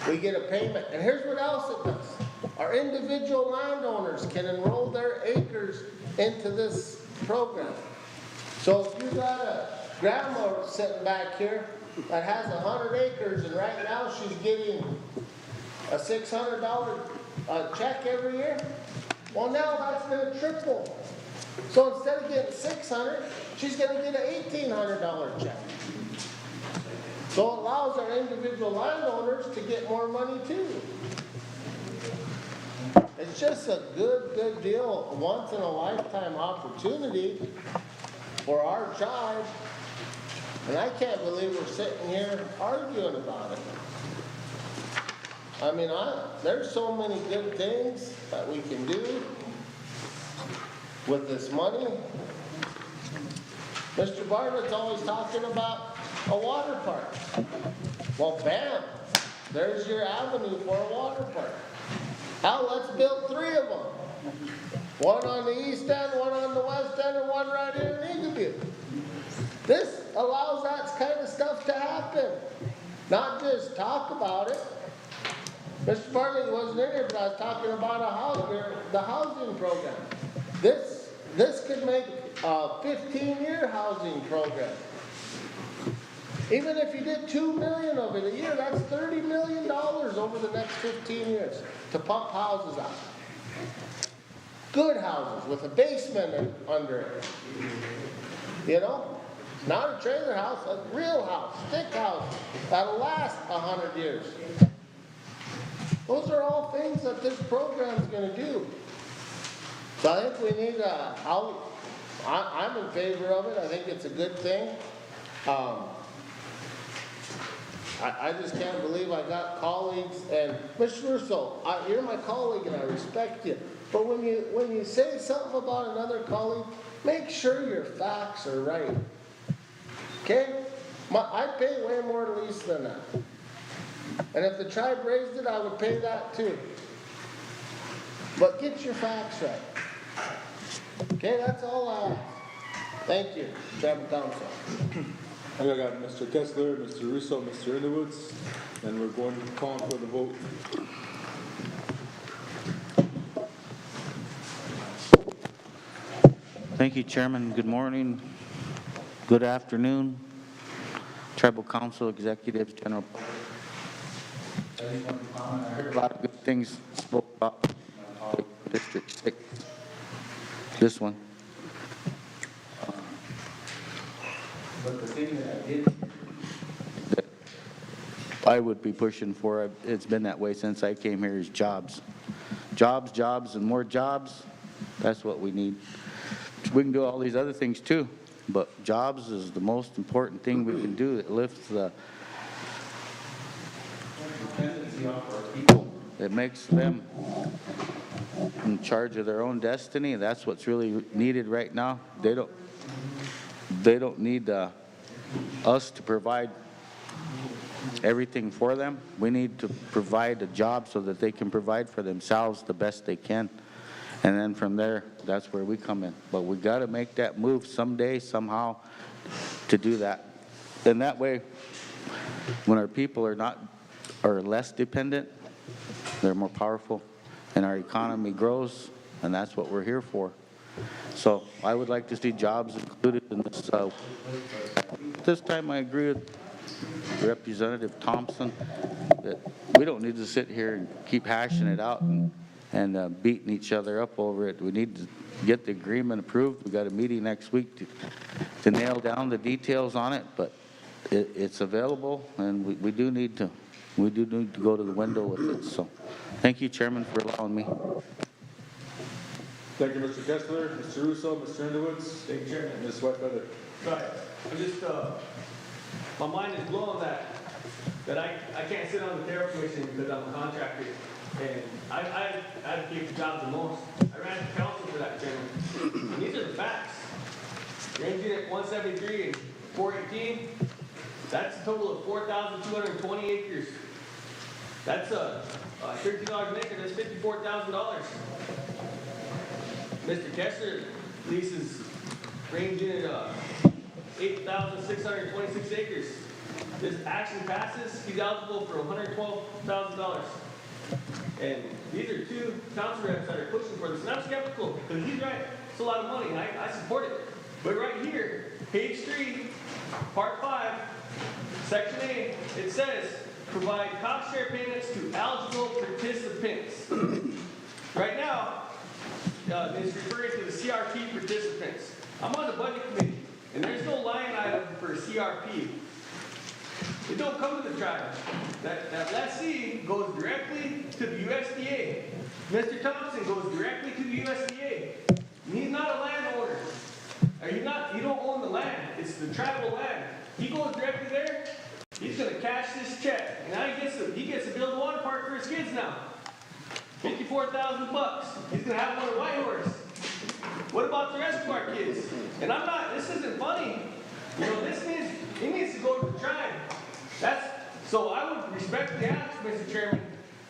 we get a payment. And here's what else it does. Our individual landowners can enroll their acres into this program. So if you got a grandma sitting back here that has 100 acres and right now she's getting a $600 check every year, well now that's going to triple. So instead of getting $600, she's going to get an $1,800 check. So it allows our individual landowners to get more money too. It's just a good deal, once in a lifetime opportunity for our tribe. And I can't believe we're sitting here arguing about it. I mean, there's so many good things that we can do with this money. Mr. Bartlett's always talking about a water park. Well, bam, there's your avenue for a water park. Hell, let's build 3 of them. One on the east end, one on the west end, and one right here in Eagleview. This allows that kind of stuff to happen. Not just talk about it. Mr. Bartlett wasn't in here, but I was talking about the housing program. This could make a 15-year housing program. Even if you did 2 million of it a year, that's $30 million over the next 15 years to pump houses out. Good houses with a basement under it. You know? Not a trailer house, a real house, stick house, that'll last 100 years. Those are all things that this program's gonna do. So I think we need I'm in favor of it, I think it's a good thing. I just can't believe I got colleagues, and Mr. Russo, you're my colleague and I respect you. But when you say something about another colleague, make sure your facts are right. Okay? I pay way more lease than that. And if the tribe raised it, I would pay that too. But get your facts right. Okay, that's all I ask. Thank you, Chairman Thompson. I got Mr. Kessler, Mr. Russo, Mr. Underwoods, and we're going to call for the vote. Thank you, Chairman. Good morning. Good afternoon. Tribal Council, Executives, General. I just want to comment. I heard a lot of good things spoke about District 6. This one. But the thing that I did that I would be pushing for, it's been that way since I came here, is jobs. Jobs, jobs, and more jobs. That's what we need. We can do all these other things too, but jobs is the most important thing we can do. It lifts the dependency off our people. It makes them in charge of their own destiny. That's what's really needed right now. They don't need us to provide everything for them. We need to provide a job so that they can provide for themselves the best they can. And then from there, that's where we come in. But we got to make that move someday, somehow, to do that. And that way, when our people are less dependent, they're more powerful, and our economy grows, and that's what we're here for. So I would like to see jobs included in this. This time I agree with Representative Thompson that we don't need to sit here and keep hashing it out and beating each other up over it. We need to get the agreement approved. We got a meeting next week to nail down the details on it, but it's available, and we do need to go to the window with it. So thank you, Chairman, for allowing me. Thank you, Mr. Kessler, Mr. Russo, Mr. Underwoods. Thank you, Chairman. Ms. Whitefeather. Right, I'm just, my mind is blown that I can't sit on the tariff commission because I'm a contractor. And I advocate for jobs the most. I ran for council for that, Chairman. And these are the facts. Range unit 173 and 418, that's a total of 4,220 acres. That's $13 an acre, that's $54,000. Mr. Kessler leases range unit 8,626 acres. This action passes, he's eligible for $112,000. And these are two council reps that are pushing for this. And I'm skeptical, because he's right, it's a lot of money, and I support it. But right here, page 3, part 5, section A, it says, provide cost share payments to eligible participants. Right now, it's referring to the CRP participants. I'm on the budget committee, and there's no line item for CRP. It don't come to the tribe. That lessee goes directly to the USDA. Mr. Thompson goes directly to the USDA. And he's not a landowner. You don't own the land. It's the tribal land. He goes directly there. He's going to cash this check. And now he gets to build a water park for his kids now. $54,000. He's going to have one at Whitehorse. What about the rest of our kids? And this isn't funny. You know, it needs to go to the tribe. So I would respectfully ask, Mr. Chairman,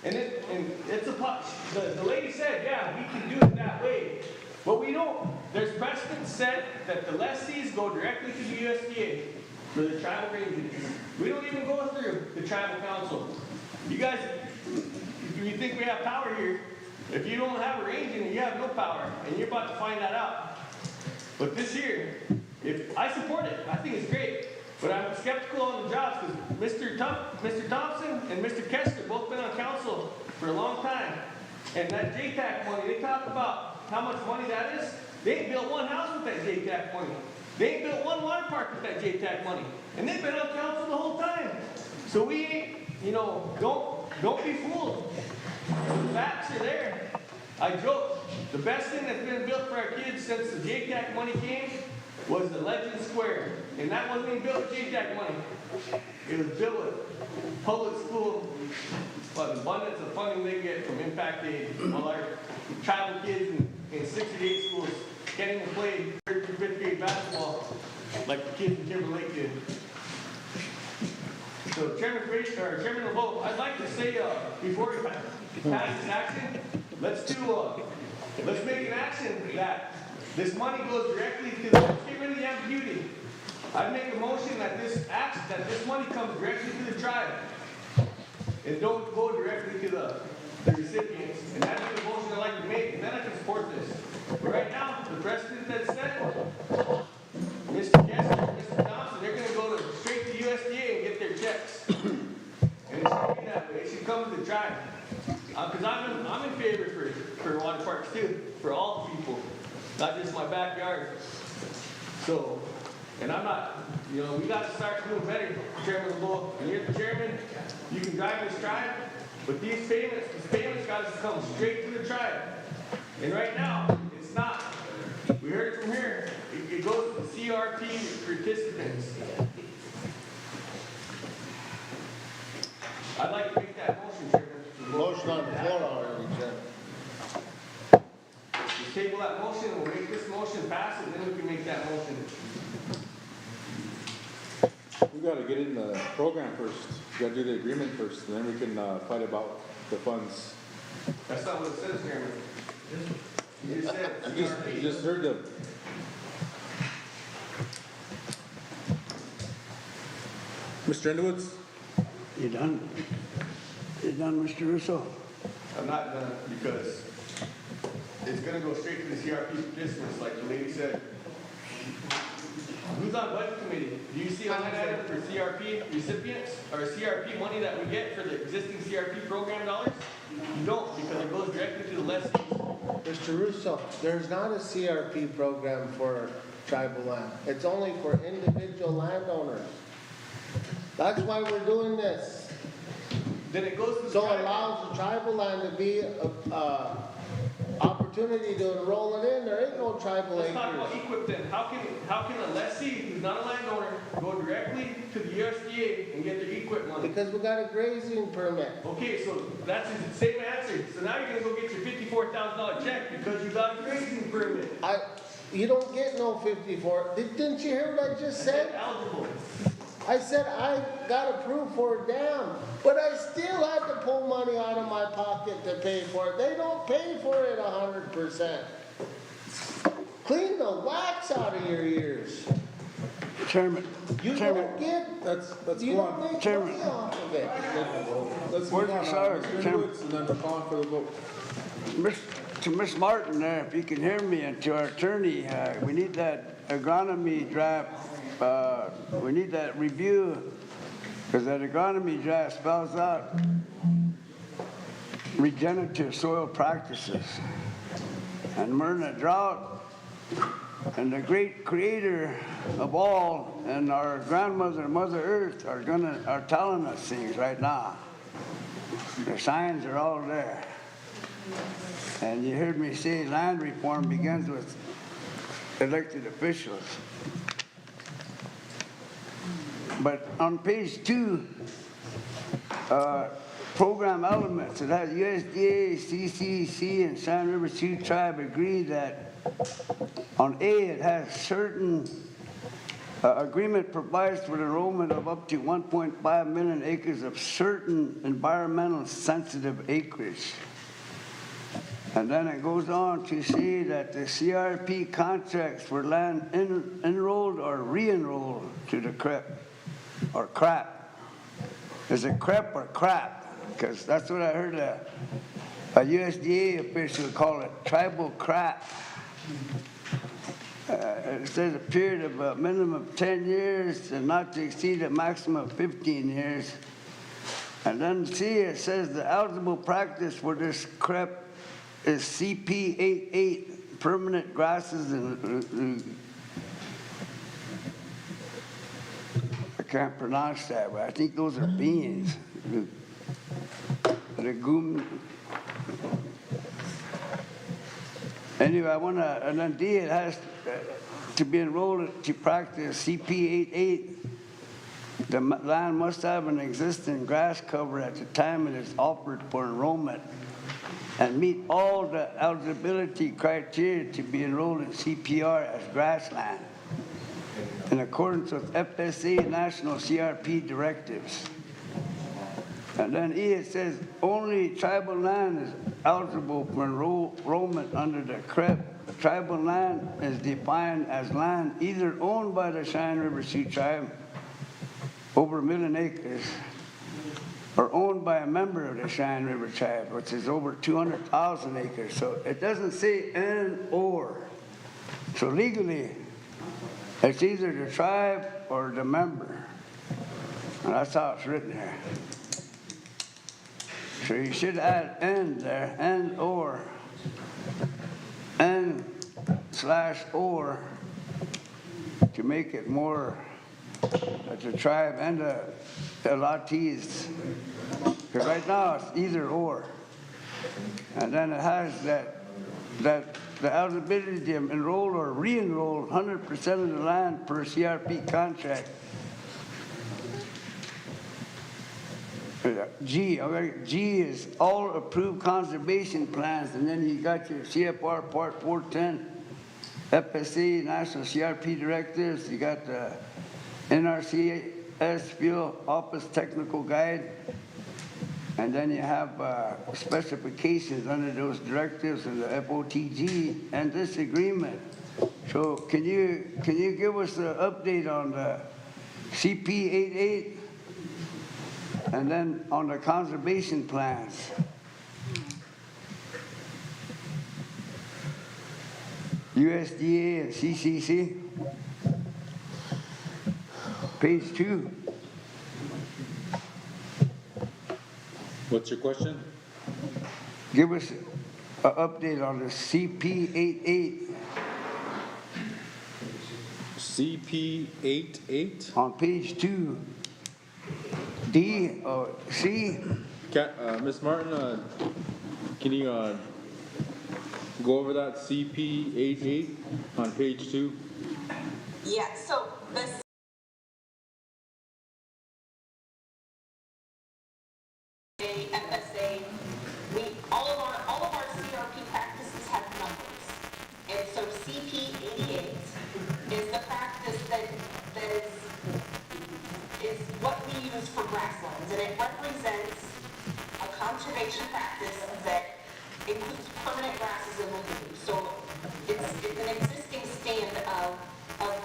and it's the lady said, yeah, we can do it that way. But we don't. There's precedent set that the lessees go directly to the USDA for the tribal ranges. We don't even go through the tribal council. You guys, if you think we have power here, if you don't have a range in it, you have no power, and you're about to find that out. But this here, if I support it, I think it's great. But I'm skeptical on the jobs because Mr. Thompson and Mr. Kessler both been on council for a long time. And that JTAC money, they talk about how much money that is. They ain't built one house with that JTAC money. They ain't built one water park with that JTAC money. And they've been on council the whole time. So we ain't, don't be fooled. The facts are there. I joke, the best thing that's been built for our kids since the JTAC money came was the Legend Square. And that wasn't even built with JTAC money. It was built with public school, but the abundance of funding they get from impact aid. While our tribal kids in 68 schools can't even play 3rd through 5th grade basketball like the kids in Timberlake did. So Chairman LeBeau, I'd like to say, before we pass this action, let's make an action that this money goes directly to let's get rid of the ambiguity. I'd make a motion that this money comes directly to the tribe and don't go directly to the recipients. And that'd be the motion I'd like to make, and then I can support this. But right now, the precedent that's set, Mr. Kessler and Mr. Thompson, they're gonna go straight to USDA and get their checks. And it should be that way, it should come to the tribe. Cause I'm in favor for water parks too, for all the people, not just my backyard. So, and I'm not, we gotta start doing better, Chairman LeBeau. And you're the chairman, you can drive this tribe, but these payments gotta come straight to the tribe. And right now, it's not. We heard it from here, it goes to the CRP participants. I'd like to make that motion, Chairman. Motion on the floor already, Chairman. Just table that motion, we'll make this motion pass, and then we can make that motion. We gotta get in the program first. We gotta do the agreement first, and then we can, fight about the funds. That's not what it says, Chairman. You just said You just heard them. Mr. Underwoods? You done? You done, Mr. Russo? I'm not done because it's gonna go straight to the CRP participants, like the lady said. Who's on budget committee? Do you see a line item for CRP recipients or CRP money that we get for the existing CRP program dollars? You don't, because it goes directly to the lessees. Mr. Russo, there's not a CRP program for tribal land. It's only for individual landowners. That's why we're doing this. Then it goes to the So it tribe. allows the tribal land to be a opportunity to enroll it in. There ain't no tribal Let's talk about acres. equip then. How can a lessee who's not a landowner go directly to the USDA and get their equip money? Because we got a grazing permit. Okay, so that's the same answer. So now you're gonna go get your $54,000 check because you got a grazing permit. You don't get no 54. Didn't you hear what I just said? Eligible. I said I got approved for a dam, but I still had to pull money out of my pocket to pay for it. They don't pay for it 100%. Clean the wax out of your ears. Chairman, You Chairman, don't get, you go don't on. make money Chairman. off of it. Let's Where's move on. the sorry, Mr. Chairman? Underwoods, and then we'll call for the vote. To Miss Martin there, if you can hear me, and to our attorney, we need that agronomy draft, we need that review, because that agronomy draft spells out regenerative soil practices. And we're in a drought, and the great creator of all, and our grandmother, Mother Earth, are telling us things right now. The signs are all there. And you heard me say land reform begins with elected officials. But on page 2, program elements, it has USDA, CCC, and San River Sioux Tribe agree that on A, it has certain agreement provides for the enrollment of up to 1.5 million acres of certain environmental sensitive acreage. And then it goes on to say that the CRP contracts for land enrolled or re-enrolled to the CREP or crap. Is it CREP or crap? Because that's what I heard a USDA official call it, tribal crap. It says a period of a minimum of 10 years and not to exceed a maximum of 15 years. And then C, it says the eligible practice for this CREP is CP88, permanent grasses and I can't pronounce that, but I think those are beans. Legume. Anyway, I want to, and then D, it has to be enrolled to practice CP88. The land must have an existing grass cover at the time it is offered for enrollment and meet all the eligibility criteria to be enrolled in CPR as grassland in accordance with FSA National CRP directives. And then E, it says only tribal land is eligible for enrollment under the CREP. Tribal land is defined as land either owned by the Cheyenne River Sioux Tribe over 1 million acres or owned by a member of the Cheyenne River Tribe, which is over 200,000 acres. So it doesn't say and or. So legally, it's either the tribe or the member. And that's how it's written here. So you should add and there, and or, and/or to make it more that the tribe and the allottees. Because right now it's either or. And then it has that the eligibility to enroll or re-enroll 100% of the land per CRP contract. G, okay, G is all approved conservation plans, and then you got your CFR Part 410, FSA National CRP directives, you got the NRCS Field Office Technical Guide, and then you have specifications under those directives and the FOTG and this agreement. So can you give us an update on the CP88 and then on the conservation plans? USDA and CCC. Page 2. What's your question? Give us an update on the CP88 CP88? on page 2. D or C? Ms. Martin, can you go over that CP88 on page 2? Yeah, so the FSA, all of our CRP practices have numbers. And so CP88 is the practice that is what we use for grasslands, and it represents a conservation practice that includes permanent grasses and lagoons. So it's an existing stand of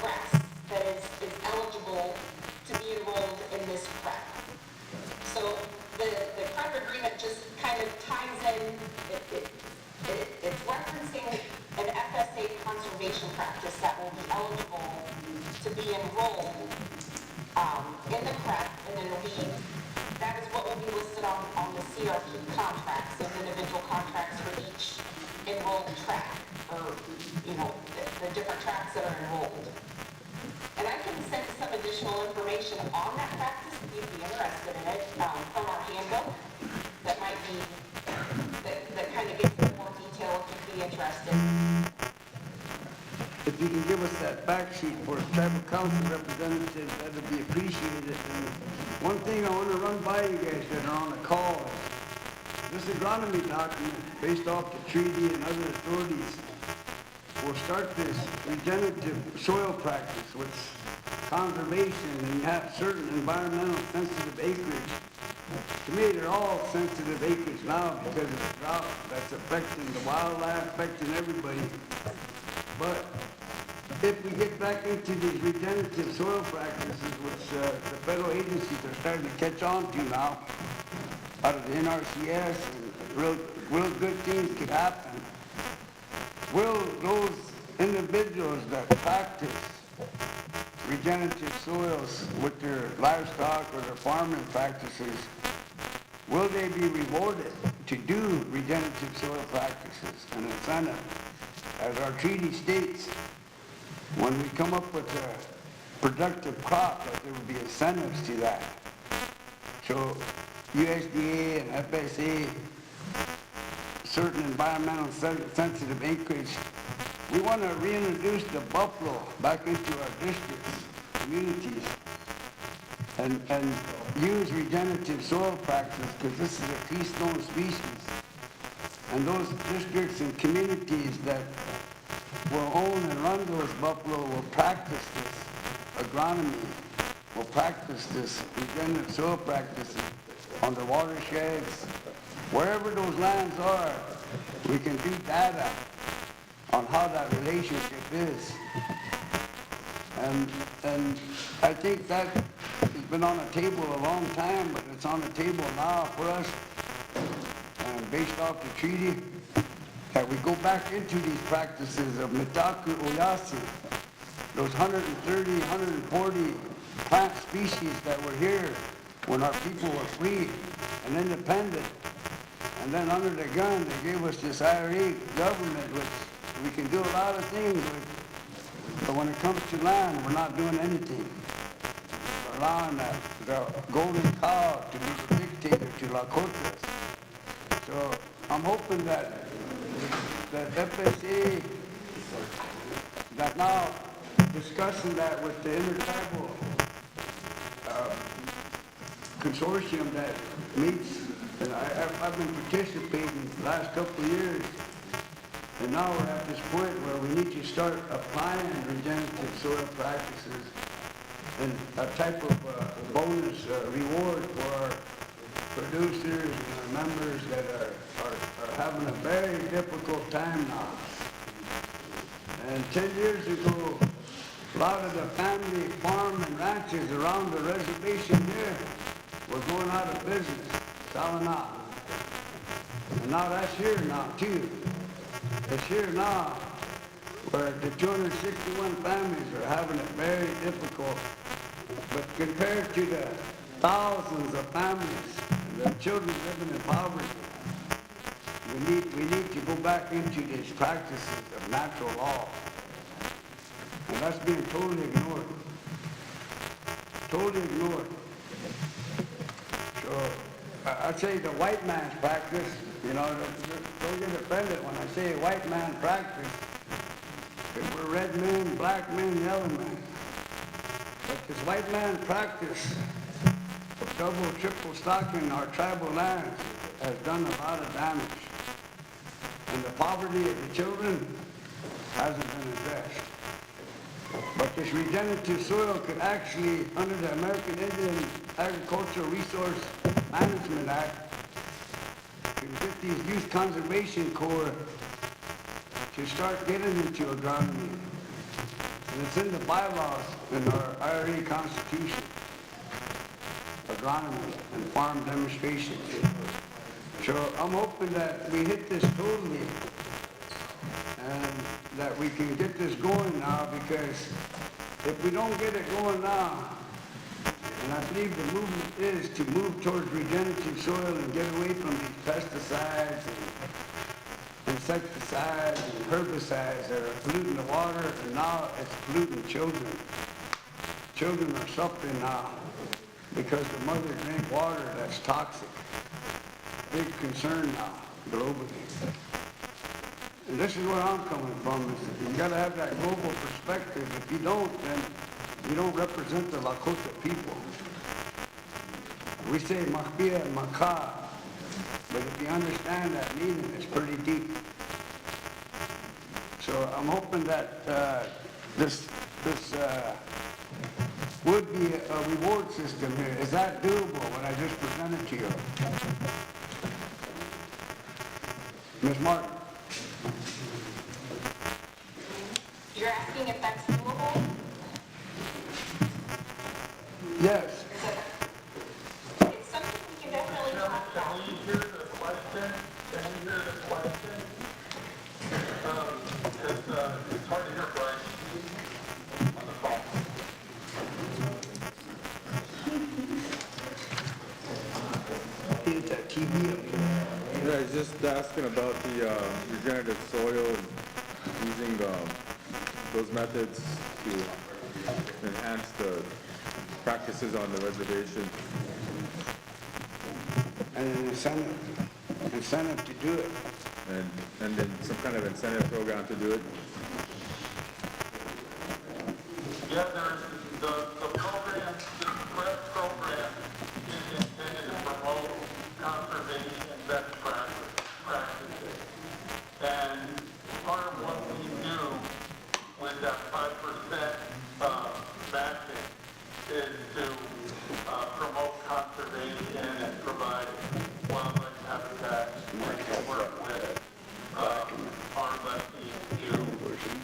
grass that is eligible to be enrolled in this prep. So the prep agreement just kind of ties in, it's referencing an FSA conservation practice that will be eligible to be enrolled in the prep, and then that is what will be listed on the CRP contracts, those individual contracts for each enrolled track, or, the different tracks that are enrolled. And I can send some additional information on that practice if you'd be interested in it, from our handbook, that might be, that kind of gives more detail if you'd be interested. If you can give us that fact sheet for tribal council representatives, that would be appreciated. And one thing I want to run by you guys that are on the call is this agronomy document based off the treaty and other authorities will start this regenerative soil practice with conservation, and you have certain environmental sensitive acreage. To me, they're all sensitive acreage now because of the drought that's affecting the wildlife, affecting everybody. But if we get back into these regenerative soil practices, which the federal agencies are starting to catch on to now, out of the NRCS, and real good things could happen. Will those individuals that practice regenerative soils with their livestock or their farming practices, will they be rewarded to do regenerative soil practices? An incentive, as our treaty states, when we come up with a productive crop, that there would be incentives to that. So USDA and FSA, certain environmental sensitive acreage, we want to reintroduce the buffalo back into our districts, communities, and use regenerative soil practices, because this is a keystone species. And those districts and communities that will own and run those buffalo will practice this agronomy, will practice this regenerative soil practices on the watersheds. Wherever those lands are, we can do data on how that relationship is. And I think that has been on the table a long time, but it's on the table now for us, and based off the treaty, that we go back into these practices of Mitaku Oyasi, those 130, 140 plant species that were here when our people were free and independent. And then under the gun, they gave us this IRA government, which we can do a lot of things with, but when it comes to land, we're not doing anything. We're allowing the golden cow to be the dictator to Lakotas. So I'm hoping that FSA, that now discussing that with the intertribal consortium that meets, and I've been participating the last couple of years, and now we're at this point where we need to start applying regenerative soil practices and a type of bonus reward for our producers and our members that are having a very difficult time now. And 10 years ago, a lot of the family farm and ranches around the reservation here were going out of business, selling out. And now that's here now too. It's here now where the 261 families are having it very difficult. But compared to the thousands of families and the children living in poverty, we need to go back into these practices of natural law. And that's being totally ignored. Totally ignored. So I'd say the white man's practice, you know, don't get offended when I say white man practice. If we're red men, black men, yellow men. But this white man practice of double, triple stocking our tribal lands has done a lot of damage. And the poverty of the children hasn't been addressed. But this regenerative soil could actually, under the American Indian Agricultural Resource Management Act, could get these Youth Conservation Corps to start getting into agronomy. And it's in the bylaws in our IRA Constitution, agronomy and farm demonstrations. So I'm hoping that we hit this totally and that we can get this going now, because if we don't get it going now, and I believe the movement is to move towards regenerative soil and get away from these pesticides and insecticides and herbicides that are polluting the water, and now it's polluting children. Children are suffering now because the mothers drink water that's toxic. Big concern now, globally. And this is where I'm coming from, is you gotta have that global perspective. If you don't, then you don't represent the Lakota people. We say Machbia and Makah, but if you understand that meaning, it's pretty deep. So I'm hoping that this would be a reward system here. Is that doable, what I just presented to you? Ms. Martin? You're asking if that's doable? Yes. It's something we can definitely talk about. Can we hear the question? Can we hear the question? Because it's hard to It's a TV up here. Yeah, he's just asking about the regenerative soil and using those methods to enhance the practices on the reservation. And an incentive to do it. And then some kind of incentive program to do it. Yeah, the program, the CRST program is intended to promote conservation and best practices. And part of what we do with that 5% matching is to promote conservation and provide wildlife habitat and work with our lessees to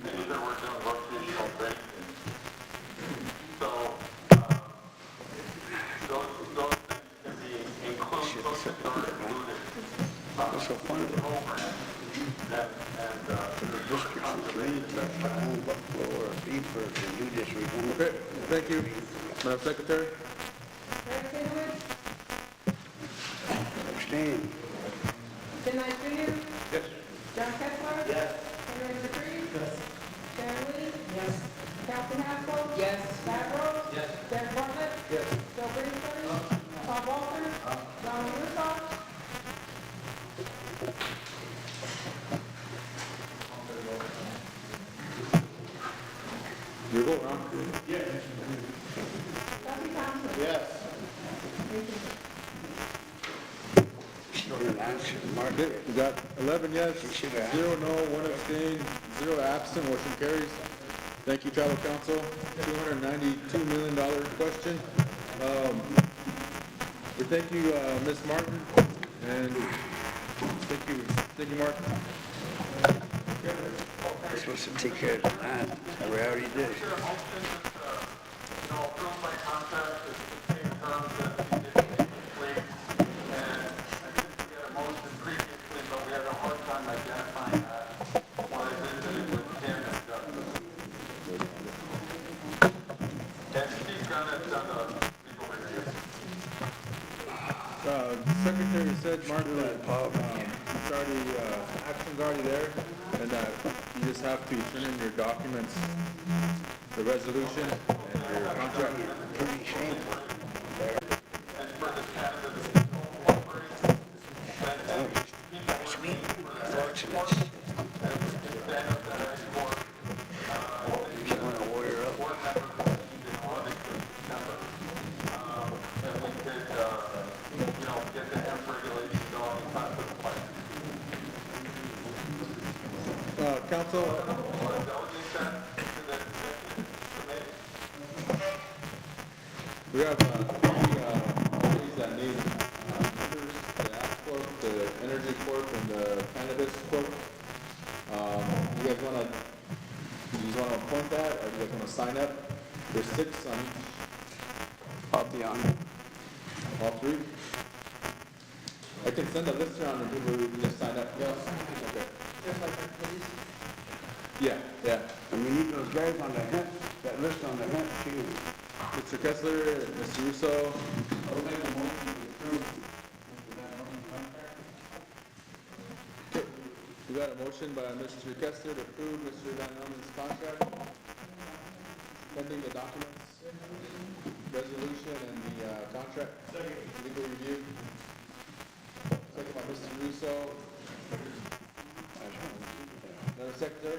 make sure we're doing rotational grazing. So, those things can be included, those things are included It's so fun. in the program. And The districts and communities to own buffalo or beef or to do this regenerative. Okay, thank you. Madam Secretary? Craig Federich, Abstain. Tim Knight Jr. Yes. John Kessler. Yes. Henry Dupree. Yes. Sharon Lee. Yes. Captain Haskell. Yes. Pat Rose. Yes. Derek Bartlett. Yes. Joe Greenwood. Bob Walters. Donald Russo. Your vote, Ron? Trustee Thompson. Yes. She didn't answer, Mark. Okay, we got 11 yes, She should have. 0 no, 1 abstain, 0 absent, motion carries. Thank you, Tribal Council. $292 million question. We thank you, Ms. Martin, and thank you, Mark. We're supposed to take care of the land, and we already did. Approved by contract, it's the same terms that we did previously. And I think we had a motion previously, but we had a hard time identifying that. When I visited with Tim and Justin. And Steve Gunn has done a legal review. Secretary said, Mark, that it's already, action's already there, and that you just have to turn in your documents, the resolution and your contract. Pretty shameful. And for the cannabis corporation, Sweet. Fortunate. incentive that I support, You want to warrior up. board members that need to audit this number. And we could, get the hemp regulations going and time for the plan. Council, Want to delegate that to the executive committee? we have, committees that need, members, the Ag Corp, the Energy Corp, and the Cannabis Corp. You guys wanna appoint that, or you guys wanna sign up? There's 6 on each. I'll be on it. All 3? I can send a list around and people can just sign up. Yes. Okay. Yeah. And we need those guys on the hemp, that list on the hemp too. Mr. Kessler, Mr. Russo. Okay. We got a motion by Mr. Kessler to approve Mr. Van Ellen's contract, pending the documents, resolution, and the contract, legal review. Second by Mr. Russo. Madam Secretary?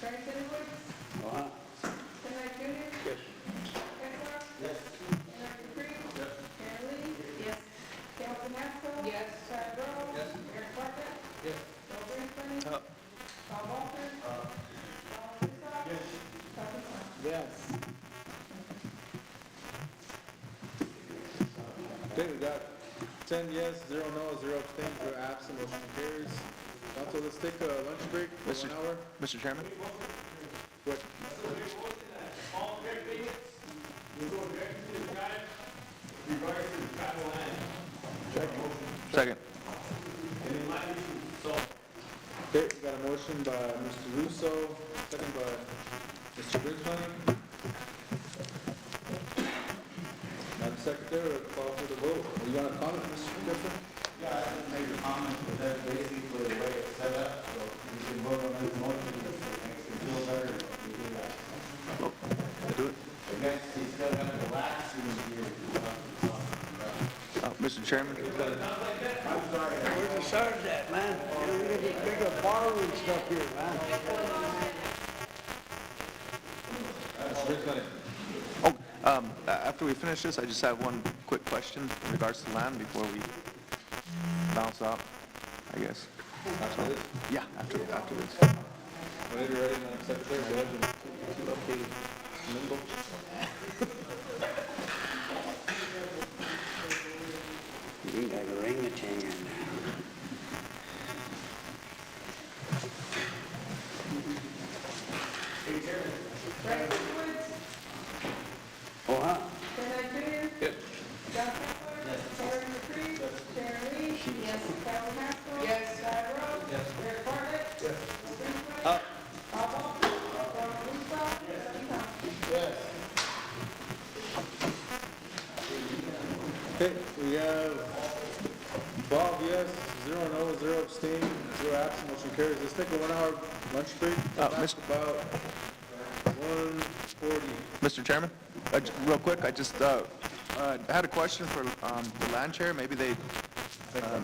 Craig Federich, Uh-huh. Tim Knight Jr. Yes. Kessler. Yes. Henry Dupree. Yes. Sharon Lee. Yes. Captain Haskell. Yes. Pat Rose. Yes. Derek Bartlett. Yes. Joe Greenwood. Bob Walters. Donald Russo. Yes. Trustee Thompson. Yes. Okay, we got 10 yes, 0 no, 0 abstain, 0 absent, motion carries. Council, let's take a lunch break for 1 hour. Mr. Chairman? Quick. All direct payments will go directly to the tribe, regardless of the tribal land. Second. And in my issue, so Okay, we got a motion by Mr. Russo, second by Mr. Bridgeman. Madam Secretary, we'll call for the vote. Are you gonna comment, Mr. Griffin? Yeah, I just made a comment, but that's basically the way it's set up, so you can vote on this motion, if it makes you feel better, you do that. Do it. I guess he's still gonna relax in here. Mr. Chairman? Where's the stars at, man? You know, we got this big bar and stuff here, man. Mr. Bridgeman. After we finish this, I just have one quick question in regards to land before we bounce out, I guess. After this, Yeah, after this. whenever you're ready, Madam Secretary, go ahead. Limbo. You got a ring to hang in there. Francis Woods, Oh, huh? Ben Junior. Yes. John Kepler. Yes. Terry McCreary. Yes. Sharon Lee. Yes. Calvin Haskell. Yes. Brad Rose. Yes. Derek Bartlett. Yes. Bob Walter. Ronald Woodstock. Yes. Steve Thompson. Yes. Okay, we have Bob, yes, 0 no, 0 abstain, 0 absent, motion carries. Let's take a 1 hour lunch break. Back about 1:40. Mr. Chairman, real quick, I just had a question for the land chair. Maybe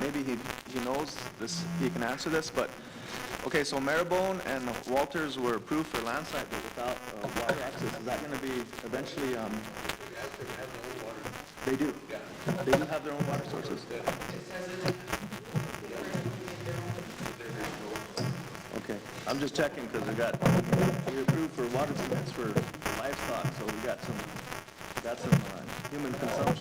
maybe he knows this, he can answer this, but, okay, so Maribone and Walters were approved for land site, but without water access. Is that going to be eventually, they do? They do have their own water sources? Okay, I'm just checking because we approved for water permits for livestock, so we got some human consumption.